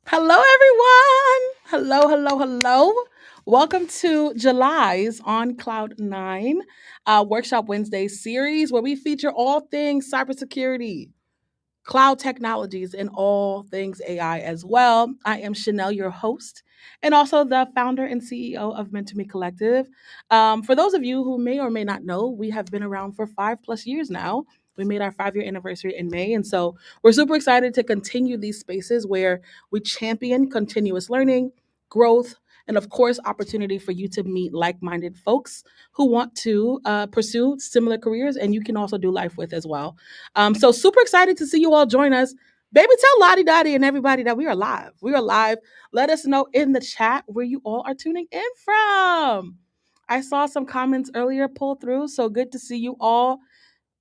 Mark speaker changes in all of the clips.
Speaker 1: Hello, everyone. Hello, hello, hello. Welcome to July's On Cloud 9 Workshop Wednesday series where we feature all things cybersecurity, cloud technologies, and all things AI as well. I am Chanel, your host, and also the founder and CEO of Mentor Me Collective. For those of you who may or may not know, we have been around for 5+ years now. We made our 5-year anniversary in May. And so we're super excited to continue these spaces where we champion continuous learning, growth, and of course, opportunity for you to meet like minded folks who want to pursue similar careers and you can also do life with as well. So super excited to see you all join us. Baby, tell Lottie Dottie and everybody that we are live. We are live. Let us know in the chat where you all are tuning in from. I saw some comments earlier pull through, so good to see you all.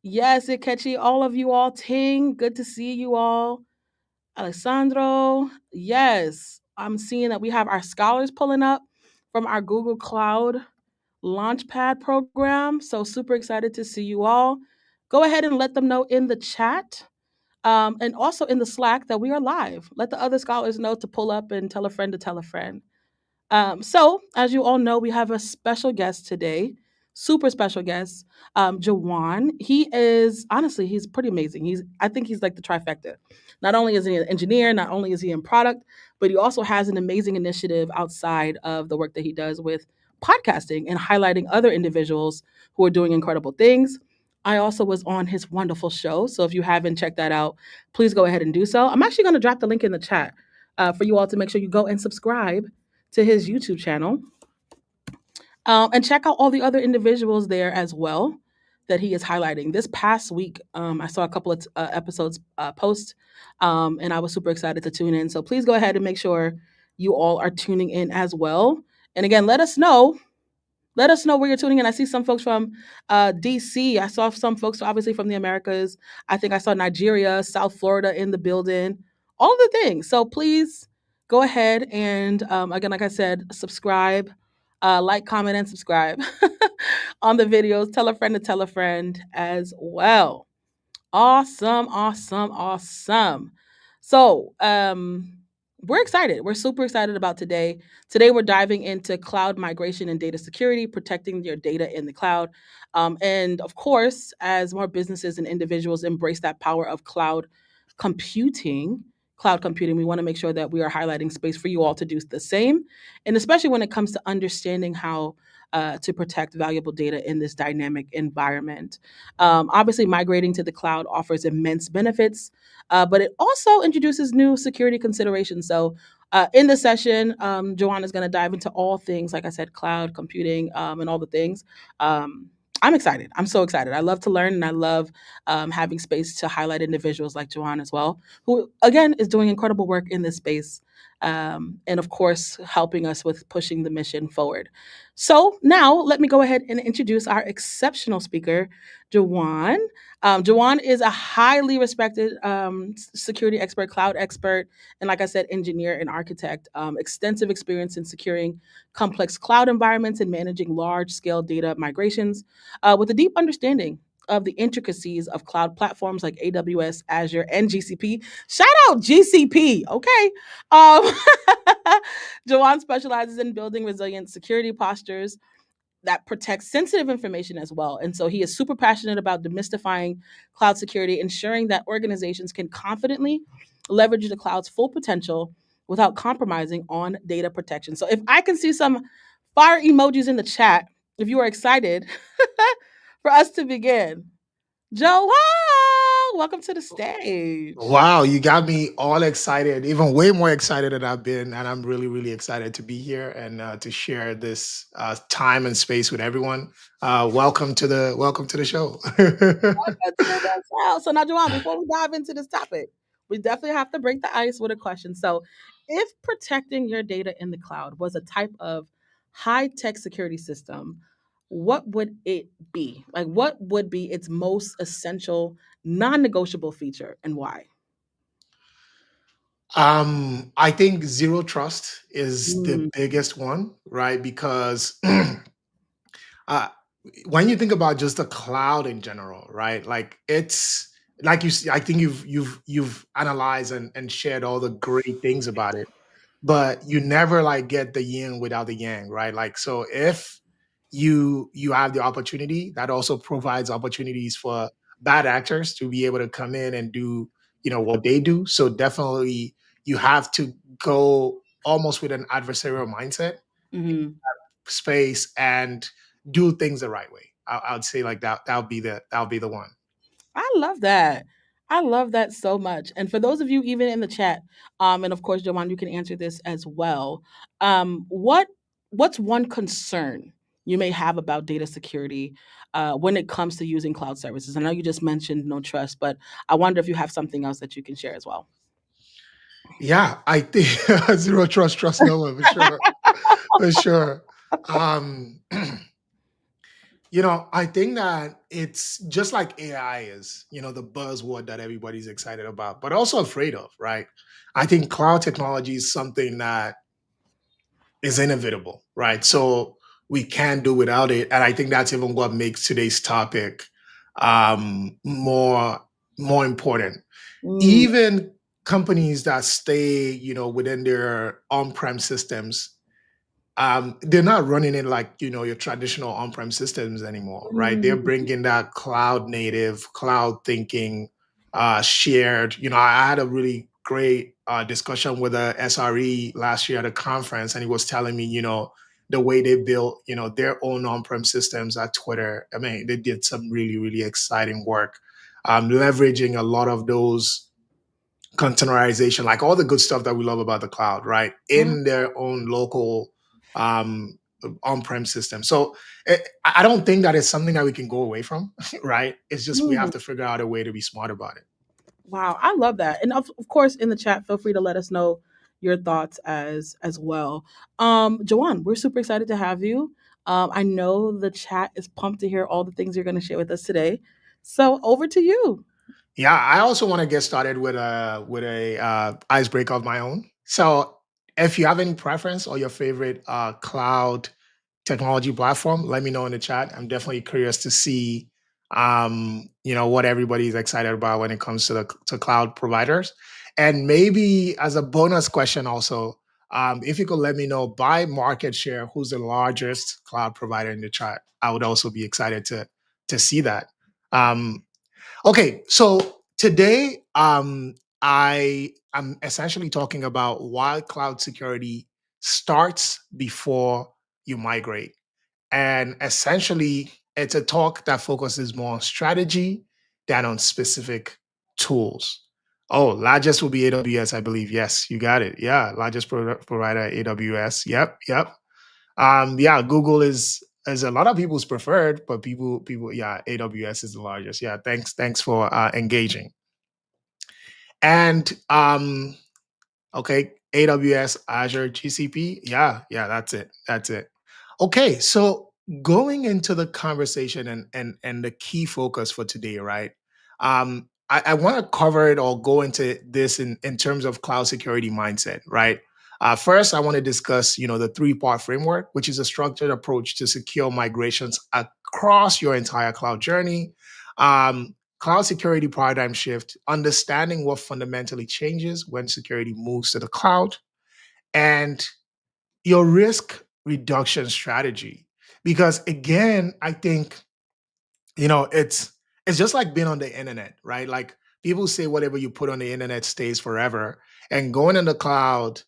Speaker 1: Yes, Ikechi, all of you all. Ting, good to see you all. Alessandro, yes. I'm seeing that we have our scholars pulling up from our Google Cloud Launchpad program. So super excited to see you all. Go ahead and let them know in the chat and also in the Slack that we are live. Let the other scholars know to pull up and tell a friend to tell a friend. So, as you all know, we have a special guest today, super special guest, Juwon. He is honestly, he's pretty amazing. I think he's like the trifecta. Not only is he an engineer, not only is he in product, but he also has an amazing initiative outside of the work that he does with podcasting and highlighting other individuals who are doing incredible things. I also was on his wonderful show. So if you haven't checked that out, please go ahead and do so. I'm actually going to drop the link in the chat for you all to make sure you go and subscribe to his YouTube channel and check out all the other individuals there as well that he is highlighting. This past week, I saw a couple of episodes post, and I was super excited to tune in. So please go ahead and make sure you all are tuning in as well. And again, let us know. Let us know where you're tuning in. I see some folks from DC. I saw some folks obviously from the Americas. I think I saw Nigeria, South Florida in the building, all the things. So please go ahead and, again, like I said, subscribe, like, comment, and subscribe on the videos. Tell a friend to tell a friend as well. Awesome, awesome, awesome. So, we're excited. We're super excited about today. Today, we're diving into cloud migration and data security, protecting your data in the cloud. And of course, as more businesses and individuals embrace that power of computing, cloud computing, we want to make sure that we are highlighting space for you all to do the same. And especially when it comes to understanding how to protect valuable data in this dynamic environment. Obviously, migrating to the cloud offers immense benefits, but it also introduces new security considerations. So, in this session, Joanna is going to dive into all things, like I said, cloud computing and all the things. I'm excited. I'm so excited. I love to learn and I love having space to highlight individuals like Joanna as well, who, again, is doing incredible work in this space. and of course, helping us with pushing the mission forward. So now let me go ahead and introduce our exceptional speaker, Juwon. Juwon is a highly respected security expert, cloud expert, and like I said, engineer and architect. Extensive experience in securing complex cloud environments and managing large scale data migrations with a deep understanding of the intricacies of cloud platforms like AWS, Azure, and GCP. Shout out GCP, okay? Um, Jawan specializes in building resilient security postures that protects sensitive information as well. And so he is super passionate about demystifying cloud security, ensuring that organizations can confidently leverage the cloud's full potential without compromising on data protection. So if I can see some fire emojis in the chat, if you are excited for us to begin. Joel, welcome to the stage.
Speaker 2: Wow, you got me all excited, even way more excited than I've been, and I'm really, really excited to be here and to share this time and space with everyone. Welcome to the show.
Speaker 1: That's out. So now, Joanne, before we dive into this topic, we definitely have to break the ice with a question. So, if protecting your data in the cloud was a type of high tech security system, what would it be? Like, what would be its most essential, non negotiable feature and why?
Speaker 2: I think zero trust is the
Speaker 1: Mm,
Speaker 2: biggest one, right? Because uh, when you think about just the cloud in general, right? Like it's like I think you've analyzed and shared all the great things about it, but you never like get the yin without the yang, right? Like so if you have the opportunity, that also provides opportunities for bad actors to be able to come in and do, what they do. So definitely you have to go almost with an adversarial mindset
Speaker 1: mhm.
Speaker 2: space and do things the right way. I would say like that. That would be the one.
Speaker 1: I love that. I love that so much. And for those of you even in the chat, and of course, Joanne, you can answer this as well. What's one concern you may have about data security when it comes to using cloud services? I know you just mentioned no trust, but I wonder if you have something else that you can share as well.
Speaker 2: Yeah, I think zero trust, trust no one for sure, for sure. Um, I think that it's just like AI is, the buzzword that everybody's excited about, but also afraid of, right? I think cloud technology is something that is inevitable, right? So we can't do without it. And I think that's even what makes today's topic more important.
Speaker 1: Mm,
Speaker 2: Even companies that stay, within their on-prem systems, they're not running it like your traditional on-prem systems anymore, right? They're
Speaker 1: mm,
Speaker 2: bringing that cloud native, cloud thinking, shared. I had a really great discussion with a SRE last year at a conference, and he was telling me, the way they built, their own on-prem systems at Twitter. I mean, they did some really, really exciting work, leveraging a lot of those containerization, like all the good stuff that we love about the cloud, right?
Speaker 1: mm,
Speaker 2: In their own local um, on-prem system. So I don't think that it's something that we can go away from, right? It's just we have
Speaker 1: mm.
Speaker 2: to figure out a way to be smart about it.
Speaker 1: Wow, I love that. And of course, in the chat, feel free to let us know your thoughts as well. Jawan, we're super excited to have you. I know the chat is pumped to hear all the things you're going to share with us today. So over to you.
Speaker 2: Yeah, I also want to get started with a icebreaker of my own. So if you have any preference or your favorite cloud technology platform, let me know in the chat. I'm definitely curious to see what everybody's excited about when it comes to the cloud providers. And maybe as a bonus question also, if you could let me know by market share who's the largest cloud provider in the chat, I would also be excited to see that. Um, Okay, so today I am essentially talking about why cloud security starts before you migrate. And essentially it's a talk that focuses more on strategy than on specific tools. Oh, largest will be AWS, I believe. Yes, you got it. Yeah, largest provider AWS. Yep, yep. Yeah, Google is a lot of people's preferred, but people, yeah, AWS is the largest. Yeah, thanks for engaging. And okay, AWS, Azure, GCP. Yeah, yeah, that's it. That's it. Okay, so going into the conversation and the key focus for today, right? I want to cover it or go into this in terms of cloud security mindset, right? First, I want to discuss, the three-part framework, which is a structured approach to secure migrations across your entire cloud journey. Cloud security paradigm shift, understanding what fundamentally changes when security moves to the cloud, and your risk reduction strategy. Because again, I think, it's just like being on the internet, right? Like people say whatever you put on the internet stays forever. And going in the cloud,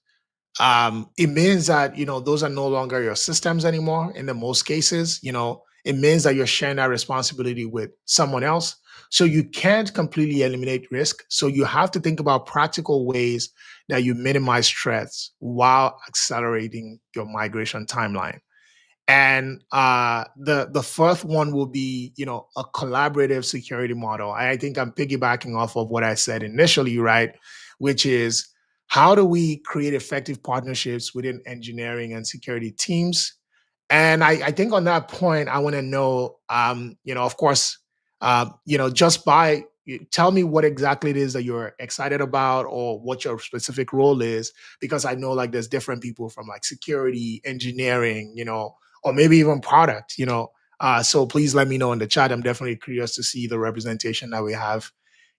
Speaker 2: it means that those are no longer your systems anymore. In the most cases, it means that you're sharing that responsibility with someone else. So you can't completely eliminate risk. So you have to think about practical ways that you minimize threats while accelerating your migration timeline. And the fourth one will be, a collaborative security model. I think I'm piggybacking off of what I said initially, right? Which is, how do we create effective partnerships within engineering and security teams? And I think on that point, I want to know, of course, just tell me what exactly it is that you're excited about or what your specific role is, because I know like there's different people from like security, engineering, or maybe even product, so please let me know in the chat. I'm definitely curious to see the representation that we have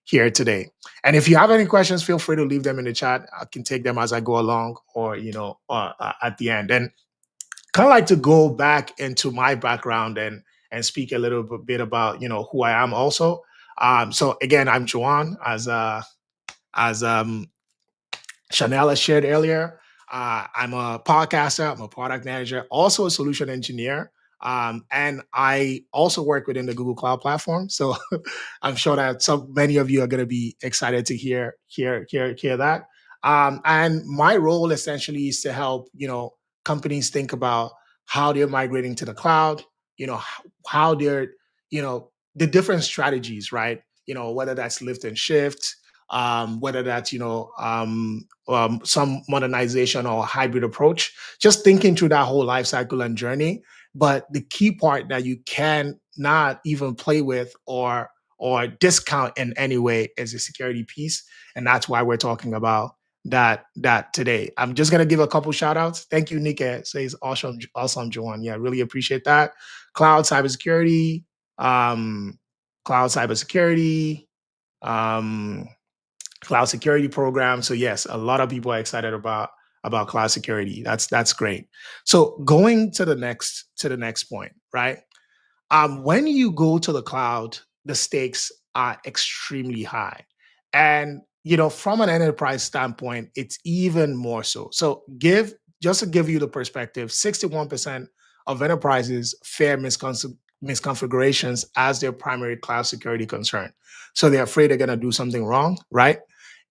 Speaker 2: here today. And if you have any questions, feel free to leave them in the chat. I can take them as I go along, or at the end. And kind of like to go back into my background and speak a little bit about who I am also. So again, I'm Juwon, as Chanel has shared earlier. I'm a podcaster, I'm a product manager, also a solution engineer. And I also work within the Google Cloud platform. So I'm sure that many of you are going to be excited to hear that. And my role essentially is to help, companies think about how they're migrating to the cloud, how they're, the different strategies, right? Whether that's lift and shift, whether that's some modernization or hybrid approach, just thinking through that whole life cycle and journey. But the key part that you can not even play with or discount in any way is the security piece, and that's why we're talking about that today. I'm just gonna give a couple shout outs. Thank you, Nika. Says awesome, Juwon. Yeah, really appreciate that. Cloud cybersecurity, um, cloud cybersecurity, um, cloud security program. So yes, a lot of people are excited about cloud security. That's great. So going to the next point, right? When you go to the cloud, the stakes are extremely high. And from an enterprise standpoint, it's even more so. So just to give you the perspective, 61% of enterprises fear misconfigurations as their primary cloud security concern. So they're afraid they're going to do something wrong, right?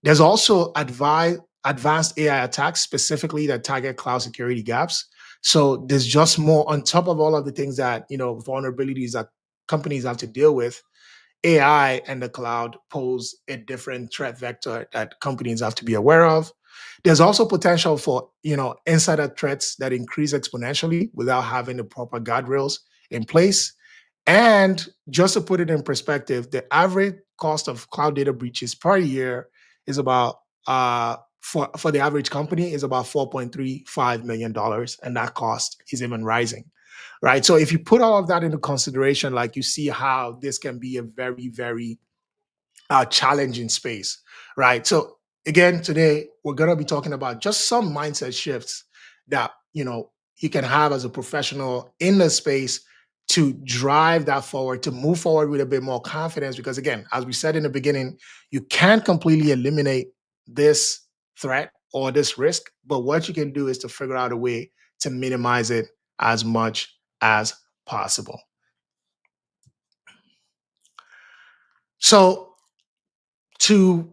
Speaker 2: There's also advanced AI attacks specifically that target cloud security gaps. So there's just more on top of all of the things that, vulnerabilities that companies have to deal with. AI and the cloud pose a different threat vector that companies have to be aware of. There's also potential for, insider threats that increase exponentially without having the proper guardrails in place. And just to put it in perspective, the average cost of cloud data breaches per year is about for the average company is about $4.35 million, and that cost is even rising, right? So if you put all of that into consideration, like you see how this can be a very, very challenging space, right? So again, today we're going to be talking about just some mindset shifts that you can have as a professional in the space to drive that forward, to move forward with a bit more confidence. Because again, as we said in the beginning, you can't completely eliminate this threat or this risk, but what you can do is to figure out a way to minimize it as much as possible. So to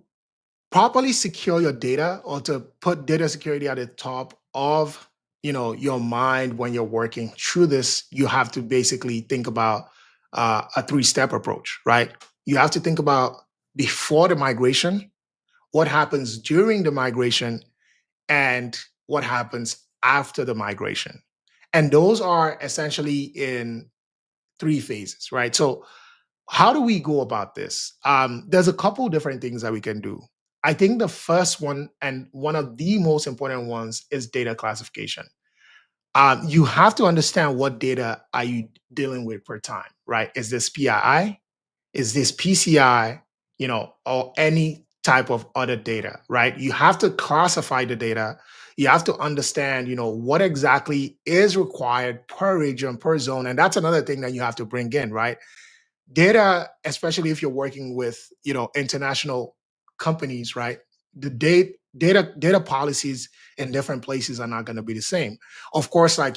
Speaker 2: properly secure your data, or to put data security at the top of your mind when you're working through this, you have to basically think about a three-step approach, right? You have to think about before the migration, what happens during the migration, and what happens after the migration. And those are essentially in three phases, right? So, how do we go about this? There's a couple different things that we can do. I think the first one, and one of the most important ones, is data classification. You have to understand what data are you dealing with per time, right? Is this PII? Is this PCI? Or any type of other data, right? You have to classify the data. You have to understand, what exactly is required per region, per zone, and that's another thing that you have to bring in, right? Data, especially if you're working with international companies, right? The data policies in different places are not going to be the same. Of course, like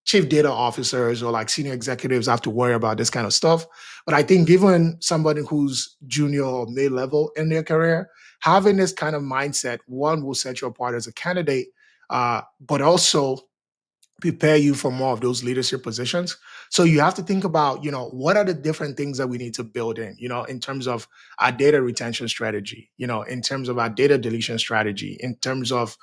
Speaker 2: chief data officers or like senior executives have to worry about this kind of stuff. But I think given somebody who's junior or mid level in their career, having this kind of mindset, one, will set you apart as a candidate, but also prepare you for more of those leadership positions. So you have to think about, what are the different things that we need to build in terms of our data retention strategy, in terms of our data deletion strategy, in terms of,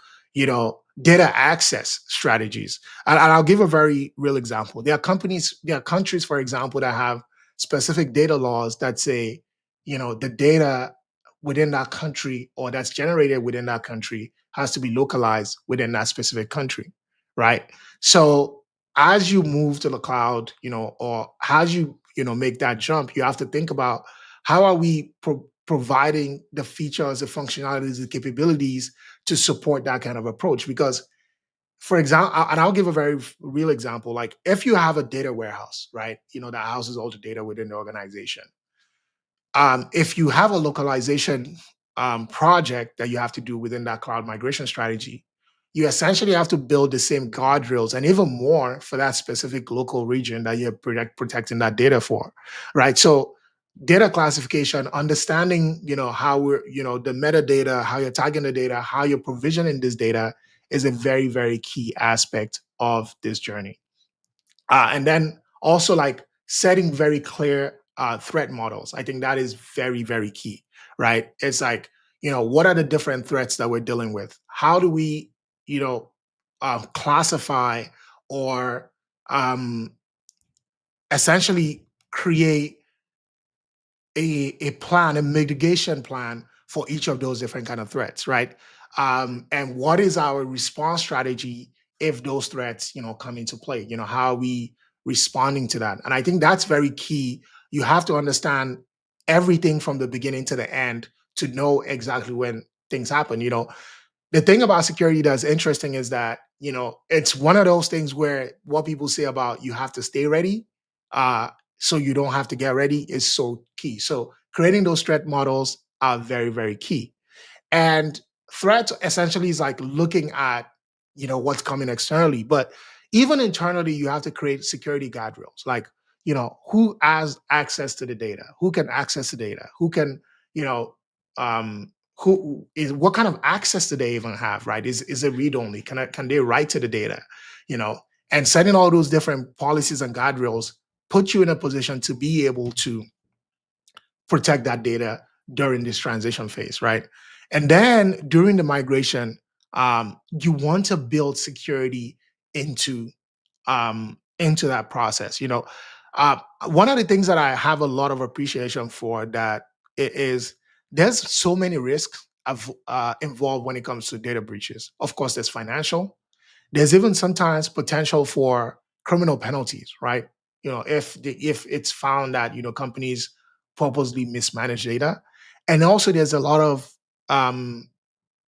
Speaker 2: data access strategies. And I'll give a very real example. There are countries, for example, that have specific data laws that say, the data within that country or that's generated within that country has to be localized within that specific country, right? So as you move to the cloud, or as you make that jump, you have to think about how are we providing the features, the functionalities, the capabilities to support that kind of approach. Because, for example, and I'll give a very real example. Like if you have a data warehouse, right, that houses all the data within the organization, if you have a localization project that you have to do within that cloud migration strategy, you essentially have to build the same guardrails and even more for that specific local region that you're protecting that data for, right? So data classification, understanding, how the metadata, how you're tagging the data, how you're provisioning this data is a very, very key aspect of this journey. And then also like setting very clear threat models. I think that is very, very key, right? It's like, what are the different threats that we're dealing with? How do we, you know, classify or um, essentially create a plan, a mitigation plan for each of those different kind of threats, right? And what is our response strategy if those threats, come into play? How are we responding to that? And I think that's very key. You have to understand everything from the beginning to the end to know exactly when things happen. The thing about security that's interesting is that it's one of those things where what people say about you have to stay ready, uh, so you don't have to get ready, is so key. So creating those threat models are very, very key. And threat essentially is like looking at, what's coming externally. But even internally, you have to create security guardrails. Like, who has access to the data? Who can access the data? Who can, you know, who is what kind of access do they even have, right? Is it read only? Can they write to the data? You know, and setting all those different policies and guardrails put you in a position to be able to protect that data during this transition phase, right? And then during the migration, you want to build security into into that process. One of the things that I have a lot of appreciation for that is there's so many risks involved when it comes to data breaches. Of course, there's financial. There's even sometimes potential for criminal penalties, right? If it's found that companies purposely mismanage data, and also there's a lot of um,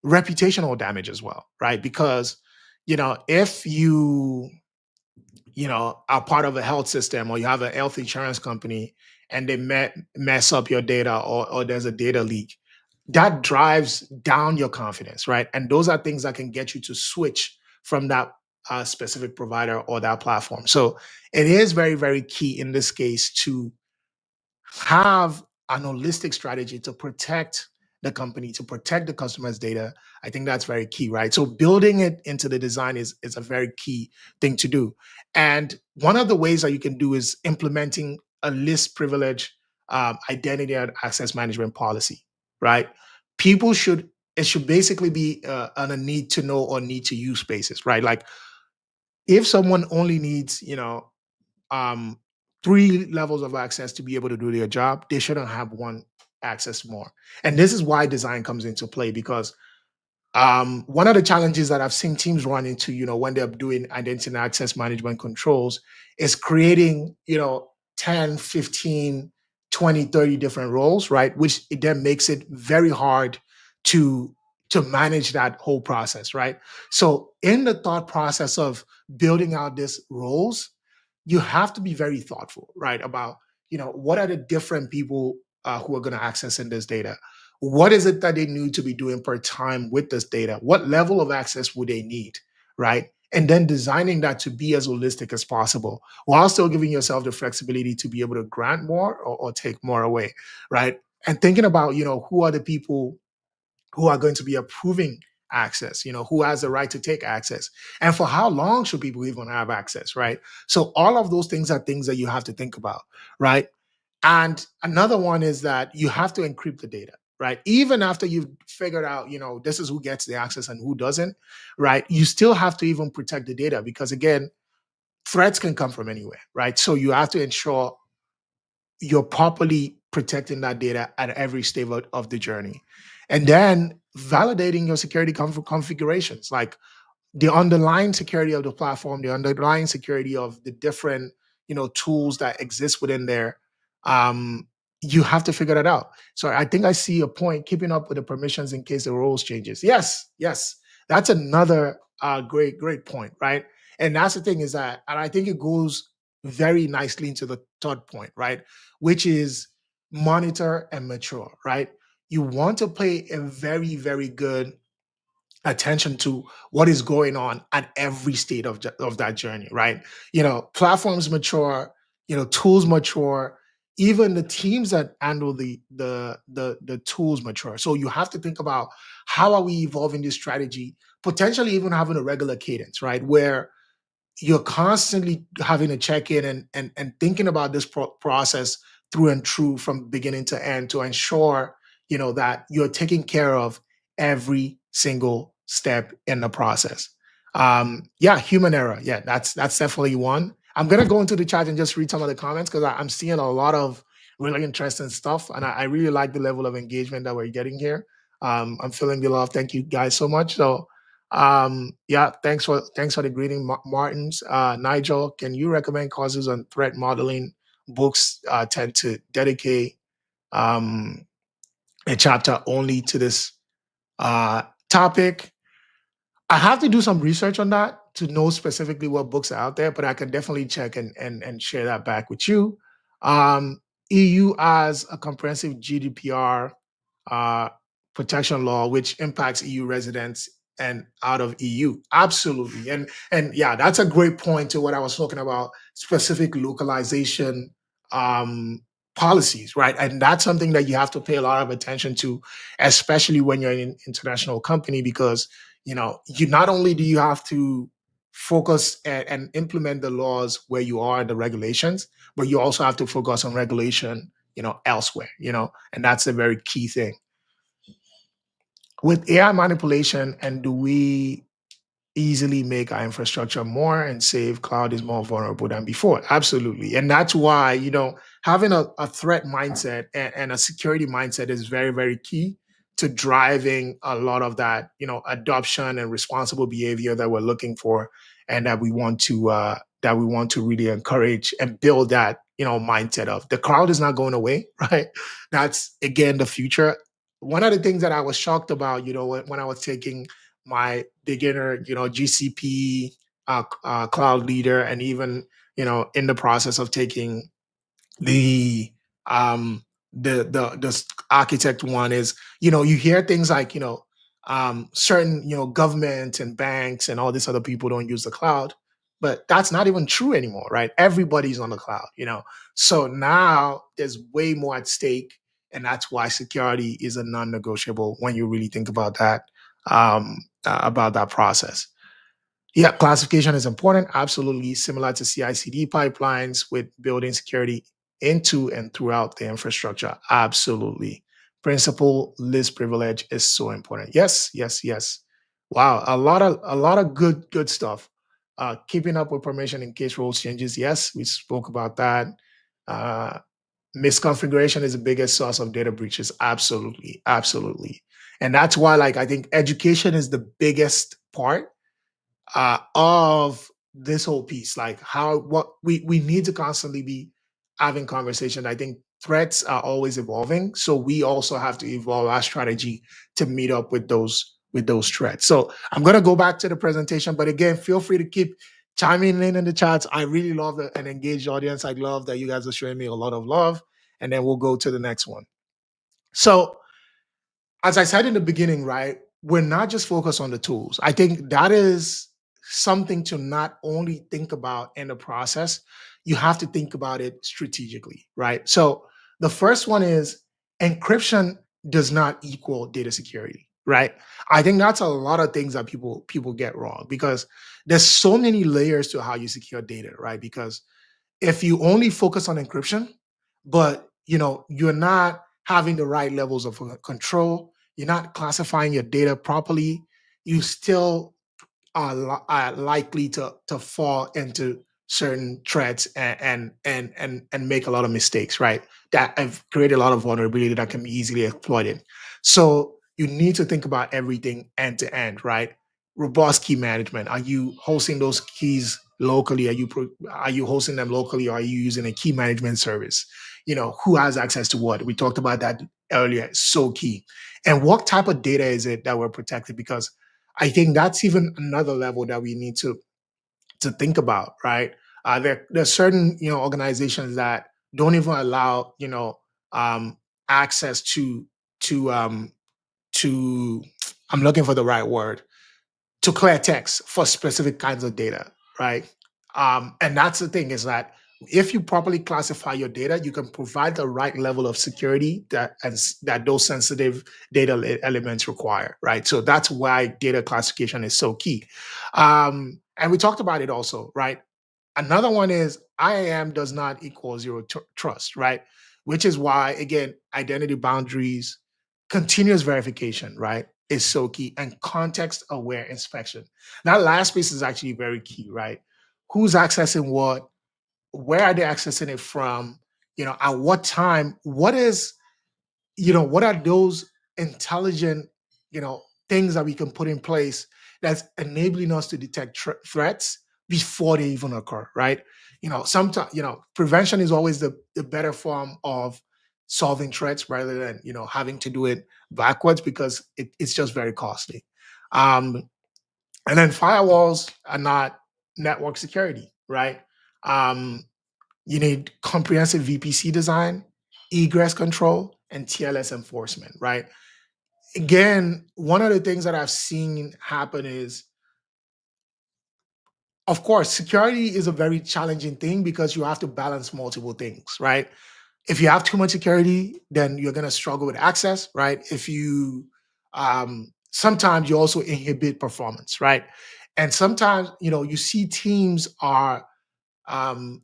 Speaker 2: reputational damage as well, right? Because if are part of a health system or you have a health insurance company and they mess up your data, or there's a data leak, that drives down your confidence, right? And those are things that can get you to switch from that specific provider or that platform. So it is very, very key in this case to have an holistic strategy to protect the company, to protect the customer's data. I think that's very key, right? So building it into the design is a very key thing to do. And one of the ways that you can do is implementing a list privilege identity and access management policy, right? People should it should basically be on a need to know or need to use basis, right? Like if someone only needs, um, three levels of access to be able to do their job, they shouldn't have one access more. And this is why design comes into play because one of the challenges that I've seen teams run into, when they're doing identity and access management controls is creating, 10, 15, 20, 30 different roles, right? Which it then makes it very hard to manage that whole process, right? So in the thought process of building out these roles, you have to be very thoughtful, right? About, what are the different people who are going to access in this data? What is it that they need to be doing per time with this data? What level of access would they need, right? And then designing that to be as holistic as possible while still giving yourself the flexibility to be able to grant more or take more away, right? And thinking about, who are the people who are going to be approving access, who has the right to take access, and for how long should people even have access, right? So all of those things are things that you have to think about, right? And another one is that you have to encrypt the data, right? Even after you've figured out, this is who gets the access and who doesn't, right? You still have to even protect the data because, again, threats can come from anywhere, right? So you have to ensure you're properly protecting that data at every stage of the journey. And then validating your security configurations. Like the underlying security of the platform, the underlying security of the different, tools that exist within there, um, you have to figure that out. So I think I see a point keeping up with the permissions in case the roles changes. Yes, yes, that's another great point, right? And that's the thing is that, and I think it goes very nicely into the third point, right? Which is monitor and mature, right? You want to pay a very, very good attention to what is going on at every state of that journey, right? Platforms mature, tools mature, even the teams that handle the tools mature. So you have to think about how are we evolving this strategy, potentially even having a regular cadence, right? Where you're constantly having to check in and thinking about this process through and through from beginning to end to ensure that you're taking care of every single step in the process. Yeah, human error. Yeah, that's definitely one. I'm gonna go into the chat and just read some of the comments because I'm seeing a lot of really interesting stuff, and I really like the level of engagement that we're getting here. I'm feeling the love. Thank you guys so much. So yeah, thanks for the greeting, Martins. Nigel, can you recommend courses on threat modeling? Books tend to dedicate um, a chapter only to this topic. I have to do some research on that to know specifically what books are out there, but I can definitely check and share that back with you. EU has a comprehensive GDPR uh, protection law which impacts EU residents and out of EU. Absolutely, and yeah, that's a great point to what I was talking about, specific localization um, policies, right? And that's something that you have to pay a lot of attention to, especially when you're in an international company, because you not only do you have to focus and implement the laws where you are, the regulations, but you also have to focus on regulation, elsewhere, and that's a very key thing. With AI manipulation, and do we easily make our infrastructure more and save cloud is more vulnerable than before? Absolutely. And that's why, having a threat mindset and a security mindset is very, very key to driving a lot of that, adoption and responsible behavior that we're looking for and that we want to really encourage and build that, mindset of the cloud is not going away, right? That's again the future. One of the things that I was shocked about, when I was taking my beginner, GCP cloud leader, and even in the process of taking the um the architect one is you hear things like certain government and banks and all these other people don't use the cloud, but that's not even true anymore, right? Everybody's on the cloud, so now there's way more at stake, and that's why security is a non-negotiable when you really think about that process. Yeah, classification is important. Absolutely, similar to CI/CD pipelines with building security into and throughout the infrastructure. Absolutely. principal list privilege is so important. Yes, yes, yes. Wow, a lot of good stuff. Keeping up with permission in case roles changes. Yes, we spoke about that. Uh, Misconfiguration is the biggest source of data breaches. Absolutely, absolutely. And that's why, like, I think education is the biggest part of this whole piece. Like, how what we need to constantly be having conversation. I think threats are always evolving, so we also have to evolve our strategy to meet up with those threats. So I'm gonna go back to the presentation, but again, feel free to keep chiming in the chats. I really love an engaged audience. I love that you guys are showing me a lot of love, and then we'll go to the next one. So as I said in the beginning, right, we're not just focused on the tools. I think that is something to not only think about in the process, you have to think about it strategically, right? So the first one is encryption does not equal data security, right? I think that's a lot of things that people get wrong because there's so many layers to how you secure data, right? Because if you only focus on encryption, but you're not having the right levels of control, you're not classifying your data properly, you still are likely to fall into certain threats and make a lot of mistakes, right? That have created a lot of vulnerability that can be easily exploited. So you need to think about everything end to end, right? Robust key management. Are you hosting those keys locally? Are you hosting them locally, or are you using a key management service? Who has access to what? We talked about that earlier. It's so key. And what type of data is it that we're protected? Because I think that's even another level that we need to think about, right? There's certain organizations that don't even allow um, access to to I'm looking for the right word, to clear text for specific kinds of data, right? And that's the thing, is that if you properly classify your data, you can provide the right level of security that those sensitive data elements require, right? So that's why data classification is so key. And we talked about it also, right? Another one is IAM does not equal zero trust, right? Which is why, again, identity boundaries, continuous verification, right, is so key, and context aware inspection. That last piece is actually very key, right? Who's accessing what? Where are they accessing it from? At what time? What are those intelligent, things that we can put in place that's enabling us to detect threats before they even occur, right? Sometimes, prevention is always the better form of solving threats rather than, having to do it backwards, because it's just very costly. Um, and then firewalls are not network security, right? Um, you need comprehensive VPC design, egress control, and TLS enforcement, right? Again, one of the things that I've seen happen is, of course, security is a very challenging thing because you have to balance multiple things, right? If you have too much security, then you're going to struggle with access, right? If you, sometimes you also inhibit performance, right? And sometimes, you see teams are, um,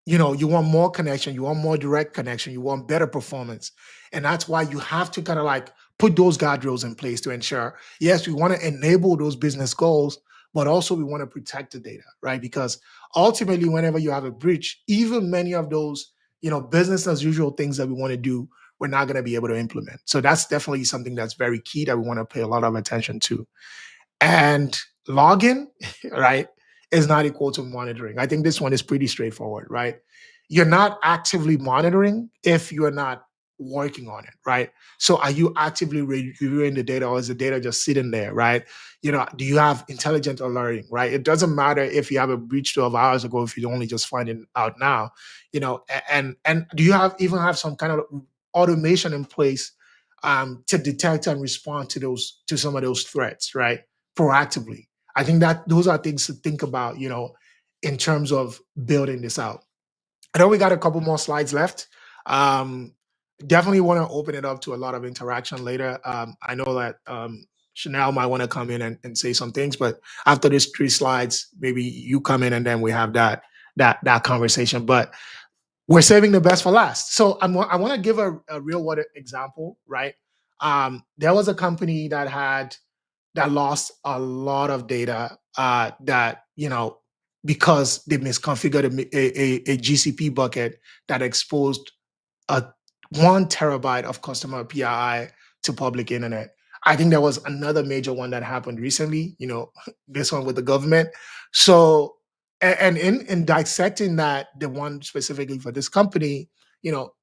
Speaker 2: you want more connection, you want more direct connection, you want better performance. And that's why you have to kind of like put those guardrails in place to ensure, yes, we want to enable those business goals, but also we want to protect the data, right? Because ultimately, whenever you have a breach, even many of those, business as usual things that we want to do, we're not going to be able to implement. So that's definitely something that's very key that we want to pay a lot of attention to. And login, right, is not equal to monitoring. I think this one is pretty straightforward, right? You're not actively monitoring if you're not working on it, right? So are you actively reviewing the data, or is the data just sitting there, right? Do you have intelligent alerting, right? It doesn't matter if you have a breach 12 hours ago, if you only just find it out now, and do you even have some kind of automation in place to detect and respond to some of those threats, right? Proactively. I think that those are things to think about, in terms of building this out. I know we got a couple more slides left. Um, Definitely want to open it up to a lot of interaction later. I know that Chanel might want to come in and say some things, but after these 3 slides, maybe you come in and then we have that conversation. But we're saving the best for last. So I want to give a real world example, right? There was a company that lost a lot of data that because they misconfigured a GCP bucket that exposed a 1 terabyte of customer PII to public internet. I think there was another major one that happened recently, this one with the government. So, and in dissecting that, the one specifically for this company,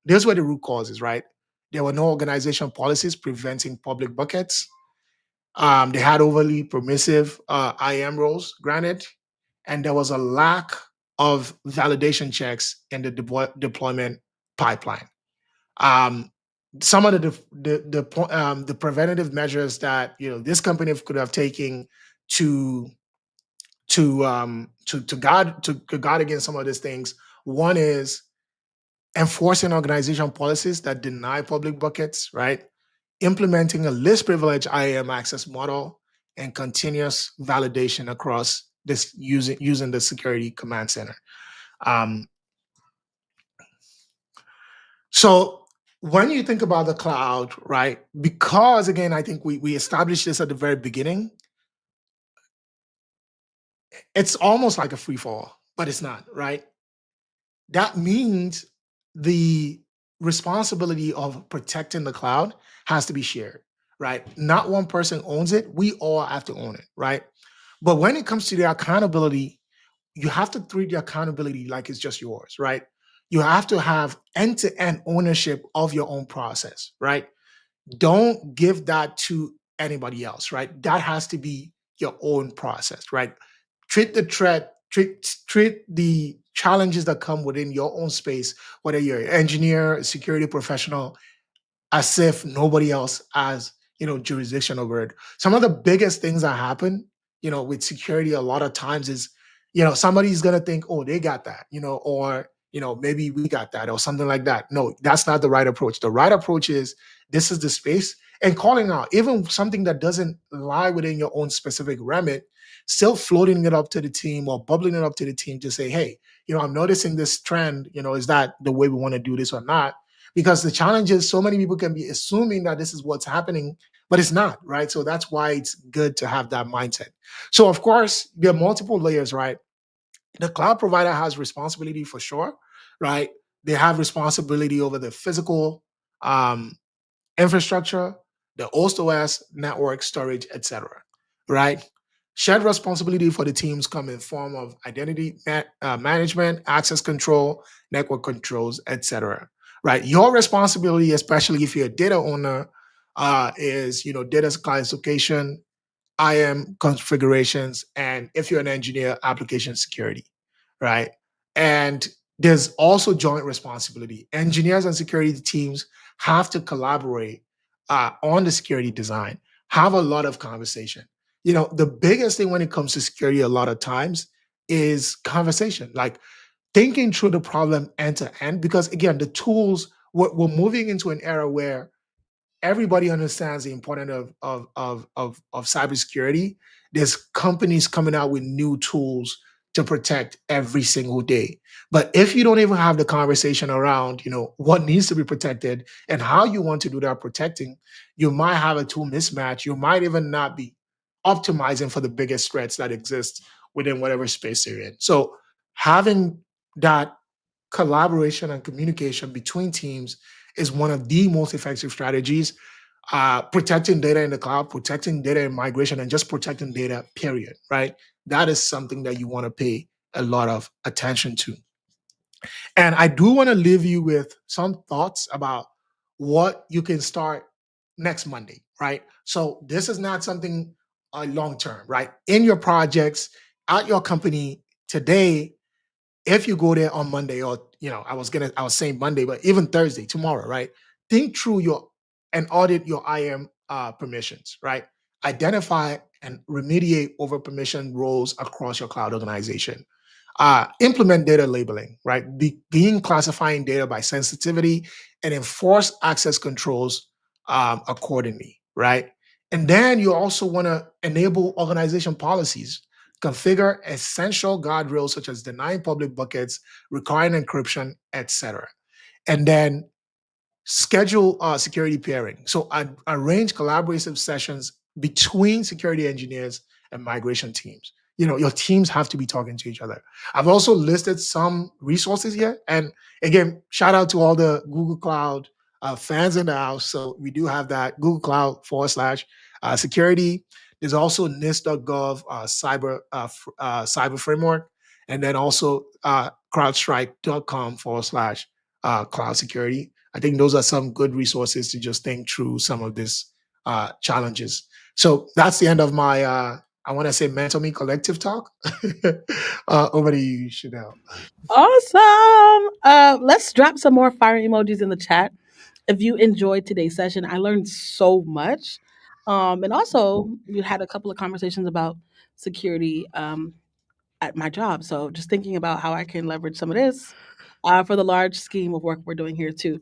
Speaker 2: there's where the root cause is, right? There were no organization policies preventing public buckets. They had overly permissive IAM roles granted, and there was a lack of validation checks in the deployment pipeline. um, some of the preventative measures that this company could have taken to to guard against some of these things. One is enforcing organization policies that deny public buckets, right? Implementing a least privilege IAM access model and continuous validation across this using the security command center. Um, So when you think about the cloud, right? Because again, I think we established this at the very beginning. It's almost like a free fall, but it's not, right? That means the responsibility of protecting the cloud has to be shared, right? Not one person owns it. We all have to own it, right? But when it comes to the accountability, you have to treat the accountability like it's just yours, right? You have to have end-to-end ownership of your own process, right? Don't give that to anybody else, right? That has to be your own process, right? Treat the challenges that come within your own space, whether you're an engineer, a security professional, as if nobody else has jurisdiction over it. Some of the biggest things that happen with security a lot of times is somebody's gonna think, oh, they got that, or maybe we got that or something like that. No, that's not the right approach. The right approach is, this is the space, and calling out even something that doesn't lie within your own specific remit, still floating it up to the team or bubbling it up to the team to say, hey, I'm noticing this trend, is that the way we want to do this or not? Because the challenge is, so many people can be assuming that this is what's happening, but it's not, right? So that's why it's good to have that mindset. So of course, there are multiple layers, right? The cloud provider has responsibility for sure, right? They have responsibility over the physical um, infrastructure, the host OS, network, storage, etc. Right? Shared responsibility for the teams come in form of identity management, access control, network controls, etc. Right? Your responsibility, especially if you're a data owner, is data classification, IAM configurations, and if you're an engineer, application security, right? And there's also joint responsibility. Engineers and security teams have to collaborate on the security design, have a lot of conversation. The biggest thing when it comes to security, a lot of times, is conversation, like thinking through the problem end to end. Because again, the tools, we're moving into an era where everybody understands the importance of cybersecurity. There's companies coming out with new tools to protect every single day. But if you don't even have the conversation around, what needs to be protected and how you want to do that protecting, you might have a tool mismatch. You might even not be optimizing for the biggest threats that exist within whatever space you're in. So having that collaboration and communication between teams is one of the most effective strategies. Protecting data in the cloud, protecting data in migration, and just protecting data, period, right? That is something that you want to pay a lot of attention to. And I do want to leave you with some thoughts about what you can start next Monday, right? So this is not something long term, right? In your projects, at your company today, if you go there on Monday, or I was saying Monday, but even Thursday, tomorrow, right? Think through your and audit your IAM permissions, right? Identify and remediate over permission roles across your cloud organization. Implement data labeling, right? Begin classifying data by sensitivity and enforce access controls accordingly, right? And then you also want to enable organization policies. configure essential guardrails such as denying public buckets, requiring encryption, etc. And then schedule security pairing. So arrange collaborative sessions between security engineers and migration teams. Your teams have to be talking to each other. I've also listed some resources here. And again, shout out to all the Google Cloud fans in the house. So we do have that Google Cloud /security. There's also NIST.gov cyber framework. And then also CrowdStrike.com /cloud security. I think those are some good resources to just think through some of these challenges. So that's the end of my, I want to say, mental me collective talk. Over to you, Chanel.
Speaker 1: Awesome. Let's drop some more fire emojis in the chat. If you enjoyed today's session, I learned so much. And also, we had a couple of conversations about security at my job. So just thinking about how I can leverage some of this for the large scheme of work we're doing here too.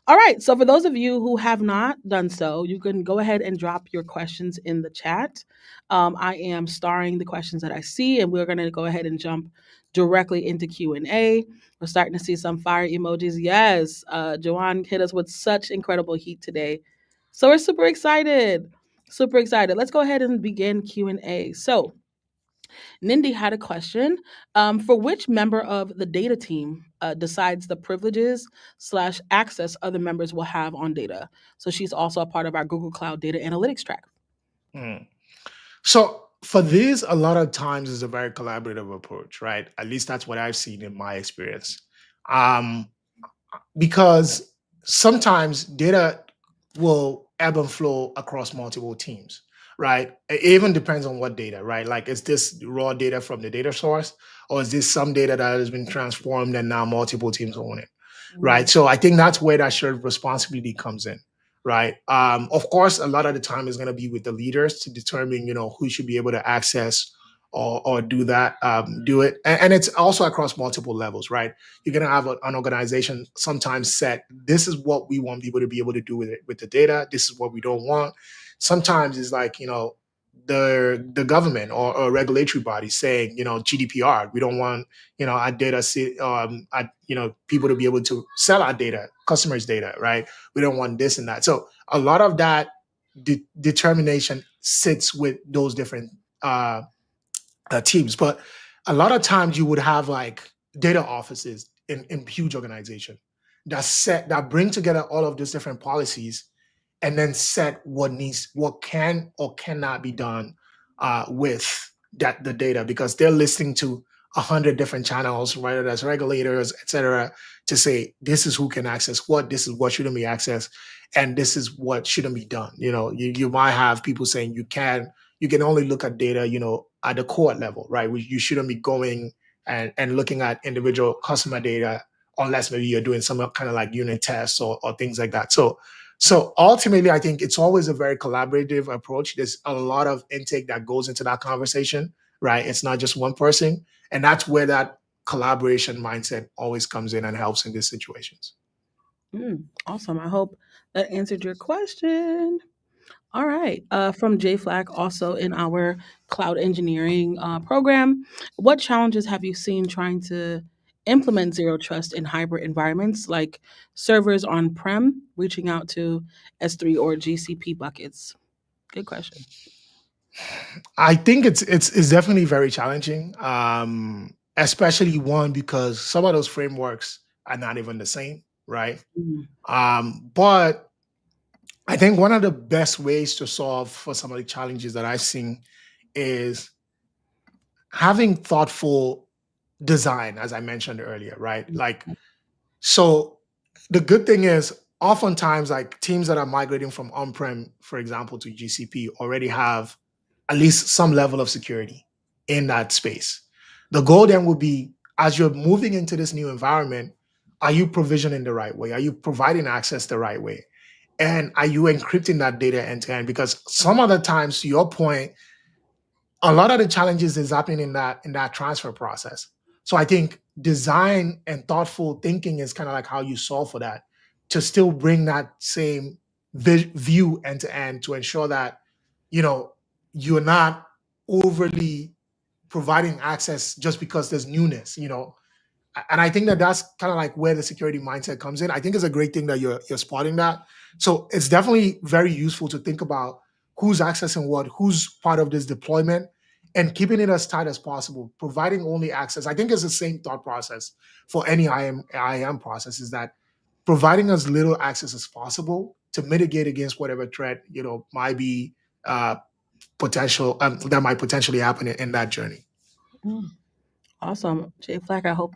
Speaker 1: All right. So for those of you who have not done so, you can go ahead and drop your questions in the chat. I am starring the questions that I see, and we're going to go ahead and jump directly into Q&A. We're starting to see some fire emojis. Yes, Juwon hit us with such incredible heat today. So we're super excited. Super excited. Let's go ahead and begin Q&A. So Nindy had a question. For which member of the data team decides the privileges slash access other members will have on data? So she's also a part of our Google Cloud Data Analytics track.
Speaker 2: Mm. So for this, a lot of times is a very collaborative approach, right? At least that's what I've seen in my experience. Um, because sometimes data will ebb and flow across multiple teams, right? It even depends on what data, right? Like, is this raw data from the data source, or is this some data that has been transformed and now multiple teams own it, right?
Speaker 1: Mm,
Speaker 2: So I think that's where that shared responsibility comes in, right? Of course, a lot of the time is going to be with the leaders to determine, who should be able to access or do that, do it, and it's also across multiple levels, right? You're going to have an organization sometimes set, this is what we want people to be able to do with it, with the data, this is what we don't want. Sometimes it's like, the government or regulatory body saying, GDPR, we don't want, our data, people to be able to sell our data, customers data, right? We don't want this and that. So a lot of that determination sits with those different teams. But a lot of times you would have like data offices in huge organization that bring together all of these different policies and then set what can or cannot be done with the data, because they're listening to 100 different channels, whether that's regulators, et cetera, to say this is who can access what, this is what shouldn't be accessed, and this is what shouldn't be done. You might have people saying you can only look at data, at the court level, right? You shouldn't be going and looking at individual customer data unless maybe you're doing some kind of like unit tests or things like that. So ultimately, I think it's always a very collaborative approach. There's a lot of intake that goes into that conversation, right? It's not just one person. And that's where that collaboration mindset always comes in and helps in these situations.
Speaker 1: awesome. I hope that answered your question. All right. From JFlag, also in our cloud engineering program, what challenges have you seen trying to implement zero trust in hybrid environments like servers on prem, reaching out to S3 or GCP buckets? Good question.
Speaker 2: I think it's definitely very challenging, especially one because some of those frameworks are not even the same, right?
Speaker 1: Mm,
Speaker 2: But I think one of the best ways to solve for some of the challenges that I've seen is having thoughtful design, as I mentioned earlier, right?
Speaker 1: mm,
Speaker 2: Like, so the good thing is oftentimes like teams that are migrating from on-prem, for example, to GCP already have at least some level of security in that space. The goal then would be, as you're moving into this new environment, are you provisioning the right way? Are you providing access the right way? And are you encrypting that data end to end? Because some other times, to your point, a lot of the challenges is happening in that transfer process. So I think design and thoughtful thinking is kind of like how you solve for that, to still bring that same view end to end, to ensure that you know you're not overly providing access just because there's newness, you know. And I think that that's kind of like where the security mindset comes in. I think it's a great thing that you're spotting that. So it's definitely very useful to think about who's accessing what, who's part of this deployment, and keeping it as tight as possible, providing only access. I think it's the same thought process for any IAM process, is that providing as little access as possible to mitigate against whatever threat, you know, might be uh, potential that might potentially happen in that journey.
Speaker 1: Mm, awesome, Jay Flack. I hope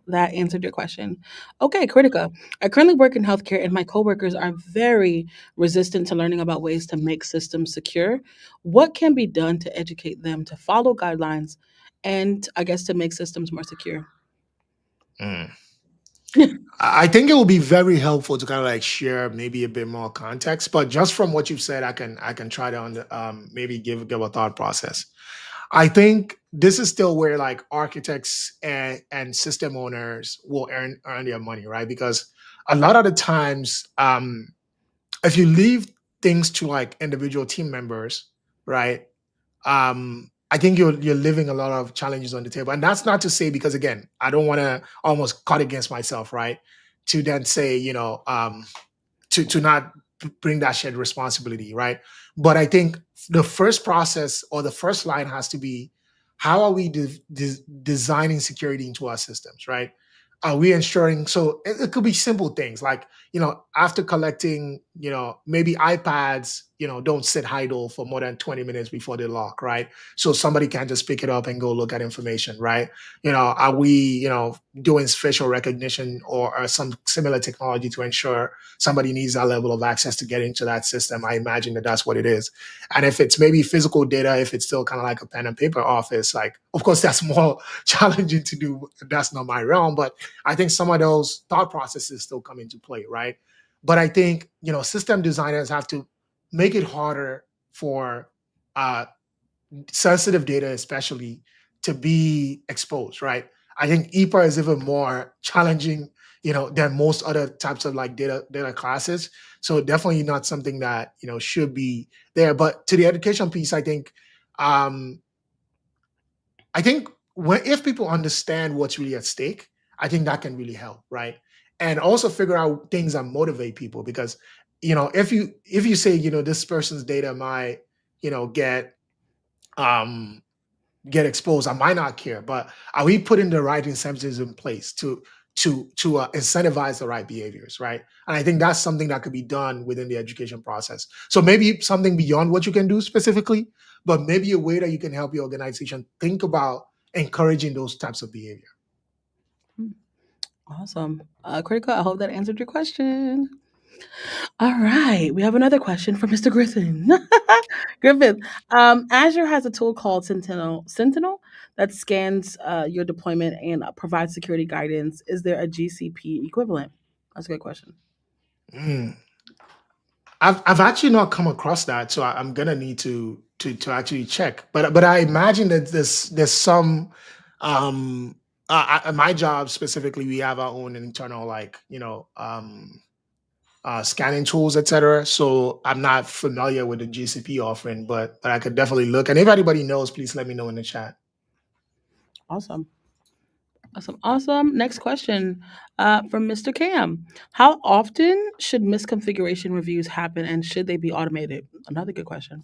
Speaker 1: that answered your question. Okay, Kritika. I currently work in healthcare, and my coworkers are very resistant to learning about ways to make systems secure. What can be done to educate them to follow guidelines, and I guess to make systems more secure?
Speaker 2: Mm. I think it will be very helpful to kind of like share maybe a bit more context, but just from what you've said, I can try to maybe give a thought process. I think this is still where like architects and system owners will earn their money, right? Because a lot of the times, if you leave things to like individual team members, right? I think you're leaving a lot of challenges on the table. And that's not to say, because again, I don't want to almost cut against myself, right? To then say, you know, to not bring that shared responsibility, right? But I think the first process or the first line has to be, how are we designing security into our systems, right? Are we ensuring? So it could be simple things like, you know, after collecting, you know, maybe iPads, you know, don't sit idle for more than 20 minutes before they lock, right? So somebody can just pick it up and go look at information, right? You know, are we, you know, doing facial recognition or some similar technology to ensure somebody needs that level of access to get into that system? I imagine that that's what it is. And if it's maybe physical data, if it's still kind of like a pen and paper office, like, of course, that's more challenging to do. That's not my realm, but I think some of those thought processes still come into play, right? But I think, you know, system designers have to make it harder for uh, sensitive data, especially, to be exposed, right? I think EPA is even more challenging, you know, than most other types of like data classes. So definitely not something that, you know, should be there. But to the education piece, um, I think if people understand what's really at stake, I think that can really help, right? And also figure out things that motivate people, because, you know, if you say, you know, this person's data might, you know, um get exposed, I might not care, but are we putting the right incentives in place to incentivize the right behaviors, right? And I think that's something that could be done within the education process. So maybe something beyond what you can do specifically, but maybe a way that you can help your organization think about encouraging those types of behavior.
Speaker 1: Mm, awesome. Kritika, I hope that answered your question. All right, we have another question from Mr. Griffin. Griffin, Azure has a tool called Sentinel that scans your deployment and provides security guidance. Is there a GCP equivalent? That's a good question.
Speaker 2: Mm. I've actually not come across that, so I'm gonna need to actually check. But I imagine that there's some my job specifically, we have our own internal, like, you know, scanning tools, etc. So I'm not familiar with the GCP offering, but I could definitely look. And if anybody knows, please let me know in the chat.
Speaker 1: Awesome. Awesome. Awesome. Next question from Mr. Cam. How often should misconfiguration reviews happen and should they be automated? Another good question.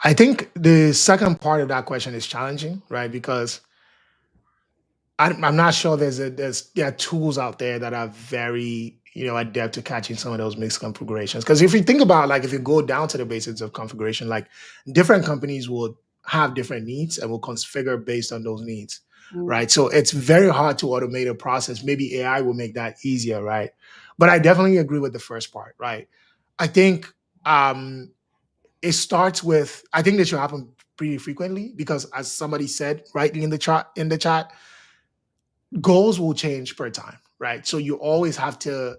Speaker 2: I think the second part of that question is challenging, right? Because I'm not sure there are tools out there that are very, you know, adept to catching some of those mixed configurations. Because if you think about, like, if you go down to the basics of configuration, like, different companies will have different needs and will configure based on those needs,
Speaker 1: Mm,
Speaker 2: right? So it's very hard to automate a process. Maybe AI will make that easier, right? But I definitely agree with the first part, right? I think um, it starts with, I think this should happen pretty frequently, because as somebody said rightly in the chat, goals will change per time, right? So you always have to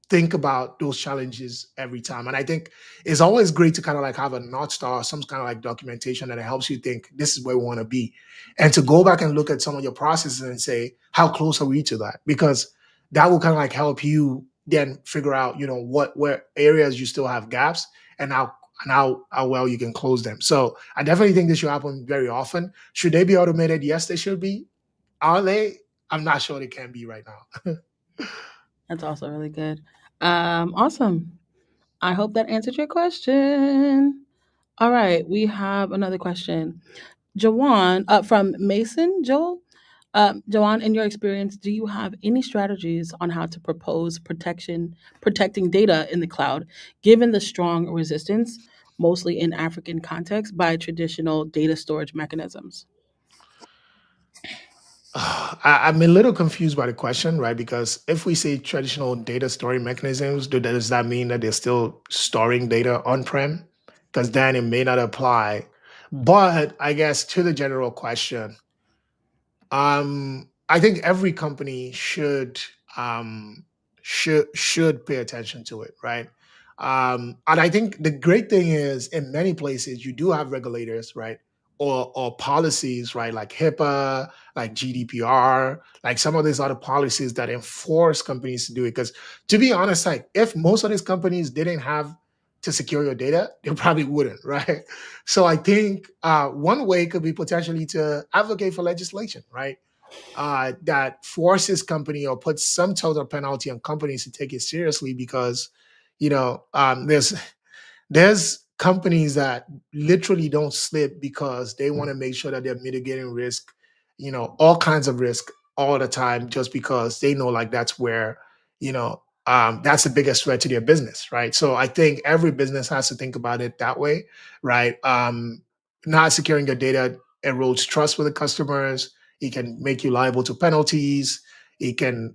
Speaker 2: think about those challenges every time. And I think it's always great to kind of like have a North Star, some kind of like documentation that helps you think this is where we want to be. And to go back and look at some of your processes and say, how close are we to that? Because that will kind of like help you then figure out, you know, where areas you still have gaps, and and how well you can close them. So I definitely think this should happen very often. Should they be automated? Yes, they should be. Are they? I'm not sure they can be right now.
Speaker 1: That's also really good. Awesome. I hope that answered your question. All right, we have another question. Jawan, from Mason Joel. Jawan, in your experience, do you have any strategies on how to propose protecting data in the cloud, given the strong resistance, mostly in African context, by traditional data storage mechanisms?
Speaker 2: I'm a little confused by the question, right? Because if we say traditional data storing mechanisms, does that mean that they're still storing data on-prem? Because then it may not apply. But I guess to the general question, I think every company should pay attention to it, right? And I think the great thing is in many places you do have regulators, right? Or policies, right? Like HIPAA, like GDPR, like some of these other policies that enforce companies to do it. Because to be honest, like if most of these companies didn't have to secure your data, they probably wouldn't, right? So I think one way could be potentially to advocate for legislation, right? That forces company or puts some total penalty on companies to take it seriously because, there's companies that literally don't slip because they want to make sure that they're mitigating risk, all kinds of risk all the time, just because they know like that's where, that's the biggest threat to their business, right? So I think every business has to think about it that way, right? Not securing your data erodes trust with the customers. It can make you liable to penalties. It can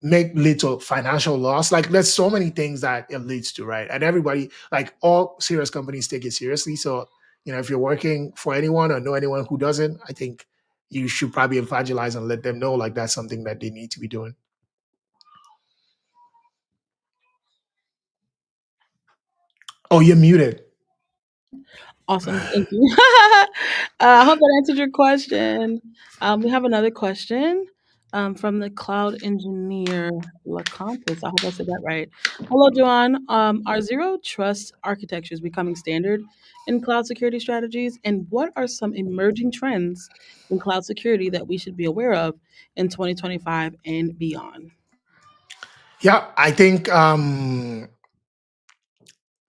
Speaker 2: make lead to financial loss. Like there's so many things that it leads to, right? And everybody, like all serious companies take it seriously. So, if you're working for anyone or know anyone who doesn't, I think you should probably evangelize and let them know like that's something that they need to be doing. Oh, you're muted.
Speaker 1: Awesome. Thank you. I hope that answered your question. We have another question from the cloud engineer, LaCompass. I hope I said that right. Hello, Joanne. Are zero trust architectures becoming standard in cloud security strategies? And what are some emerging trends in cloud security that we should be aware of in 2025 and beyond?
Speaker 2: Yeah, I think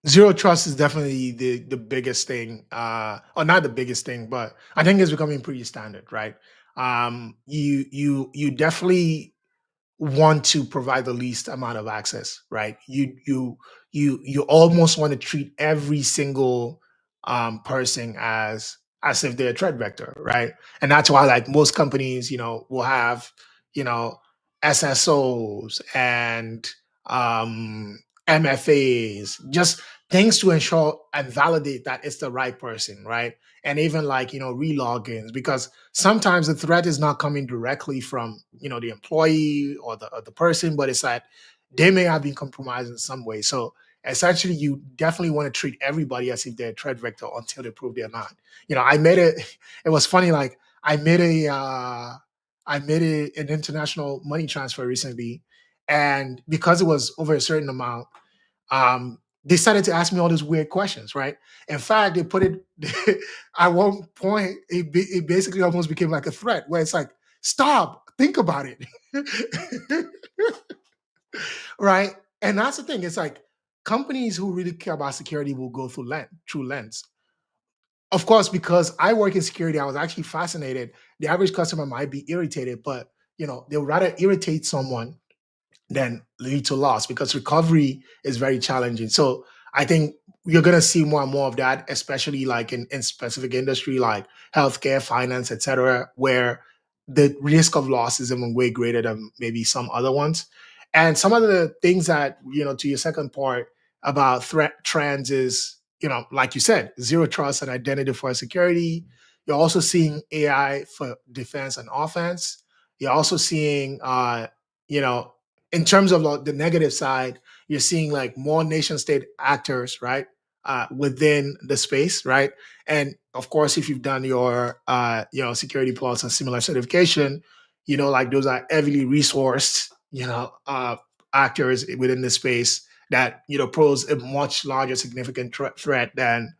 Speaker 2: zero trust is definitely the biggest thing, or not the biggest thing, but I think it's becoming pretty standard, right? You definitely want to provide the least amount of access, right? You almost want to treat every single person as if they're a threat vector, right? And that's why like most companies, will have, you know, SSOs and MFAs, just things to ensure and validate that it's the right person, right? And even like, relogins, because sometimes the threat is not coming directly from the employee or the person, but it's that they may have been compromised in some way. So essentially you definitely want to treat everybody as if they're a threat vector until they prove they're not. I made it it was funny, like an international money transfer recently, and because it was over a certain amount, they started to ask me all these weird questions, right? In fact, they put it at one point, it basically almost became like a threat where it's like, stop, think about it. Right? And that's the thing. It's like companies who really care about security will go through lens. Of course, because I work in security, I was actually fascinated. The average customer might be irritated, but they'll rather irritate someone than lead to loss, because recovery is very challenging. So I think you're going to see more and more of that, especially like in specific industry like healthcare, finance, etc., where the risk of loss is even way greater than maybe some other ones. And some of the things that, to your second part about threat trends is, like you said, zero trust and identity for security. You're also seeing AI for defense and offense. You're also seeing, you know, in terms of like the negative side, you're seeing like more nation state actors, right, within the space, right? And of course, if you've done your, Security Plus and similar certification, like those are heavily resourced, actors within the space, that pose a much larger significant threat than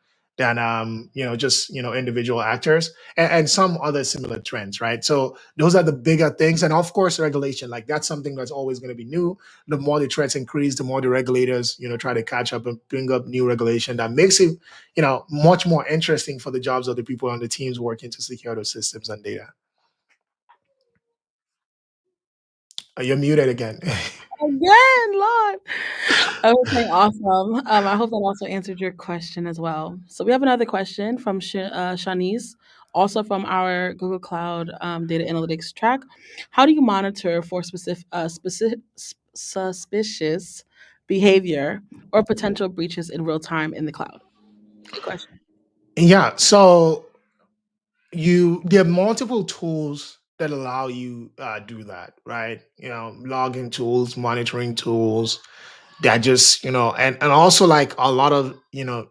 Speaker 2: just individual actors, and some other similar trends, right? So those are the bigger things, and of course regulation, like that's something that's always going to be new. The more the threats increase, the more the regulators try to catch up and bring up new regulation that makes it much more interesting for the jobs of the people on the teams working to secure those systems and data. You're muted again.
Speaker 1: Again, Lord. Okay, awesome. I hope that also answered your question as well. So we have another question from Shanice, also from our Google Cloud data analytics track. How do you monitor for suspicious behavior or potential breaches in real time in the cloud? Good question.
Speaker 2: Yeah, so there are multiple tools that allow you do that, right? Login tools, monitoring tools, that just and also like a lot of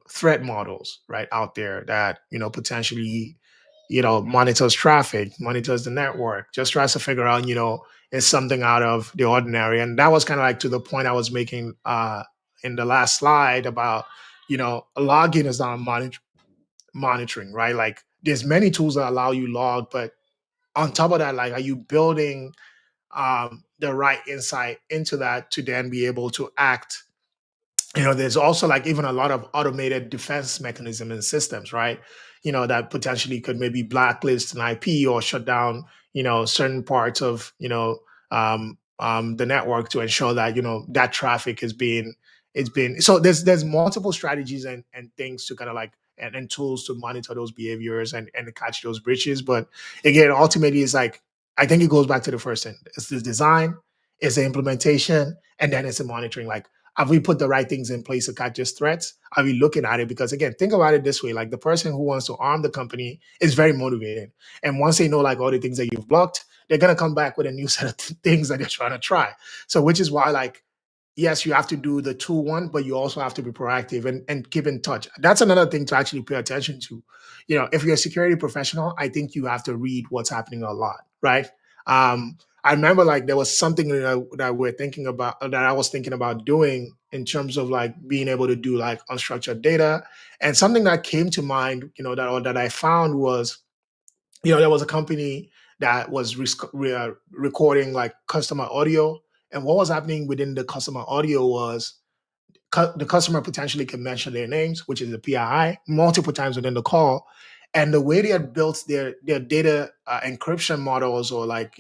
Speaker 2: threat models right out there that potentially monitors traffic, monitors the network, just tries to figure out is something out of the ordinary. And that was kind of like to the point I was making in the last slide about a login is not monitoring, right? Like there's many tools that allow you log, but on top of that, like, are you building the right insight into that to then be able to act? There's also like even a lot of automated defense mechanism and systems, right? That potentially could maybe blacklist an IP or shut down certain parts of the network to ensure that that traffic is being it's been. So there's multiple strategies and things to kind of like and tools to monitor those behaviors and catch those breaches. But again, ultimately it's like, I think it goes back to the first thing. It's the design, it's the implementation, and then it's the monitoring. Like, have we put the right things in place to catch these threats? Are we looking at it? Because again, think about it this way: like the person who wants to arm the company is very motivated, and once they know like all the things that you've blocked, they're gonna come back with a new set of things that they're trying to try. So, which is why like, yes, you have to do the 2-1, but you also have to be proactive and keep in touch. That's another thing to actually pay attention to. If you're a security professional, I think you have to read what's happening a lot, right? I remember like there was something that we're thinking about, that I was thinking about doing in terms of like being able to do like unstructured data. And something that came to mind, that I found was, there was a company that was recording like customer audio. And what was happening within the customer audio was the customer potentially can mention their names, which is a PII, multiple times within the call. And the way they had built their data encryption models, or like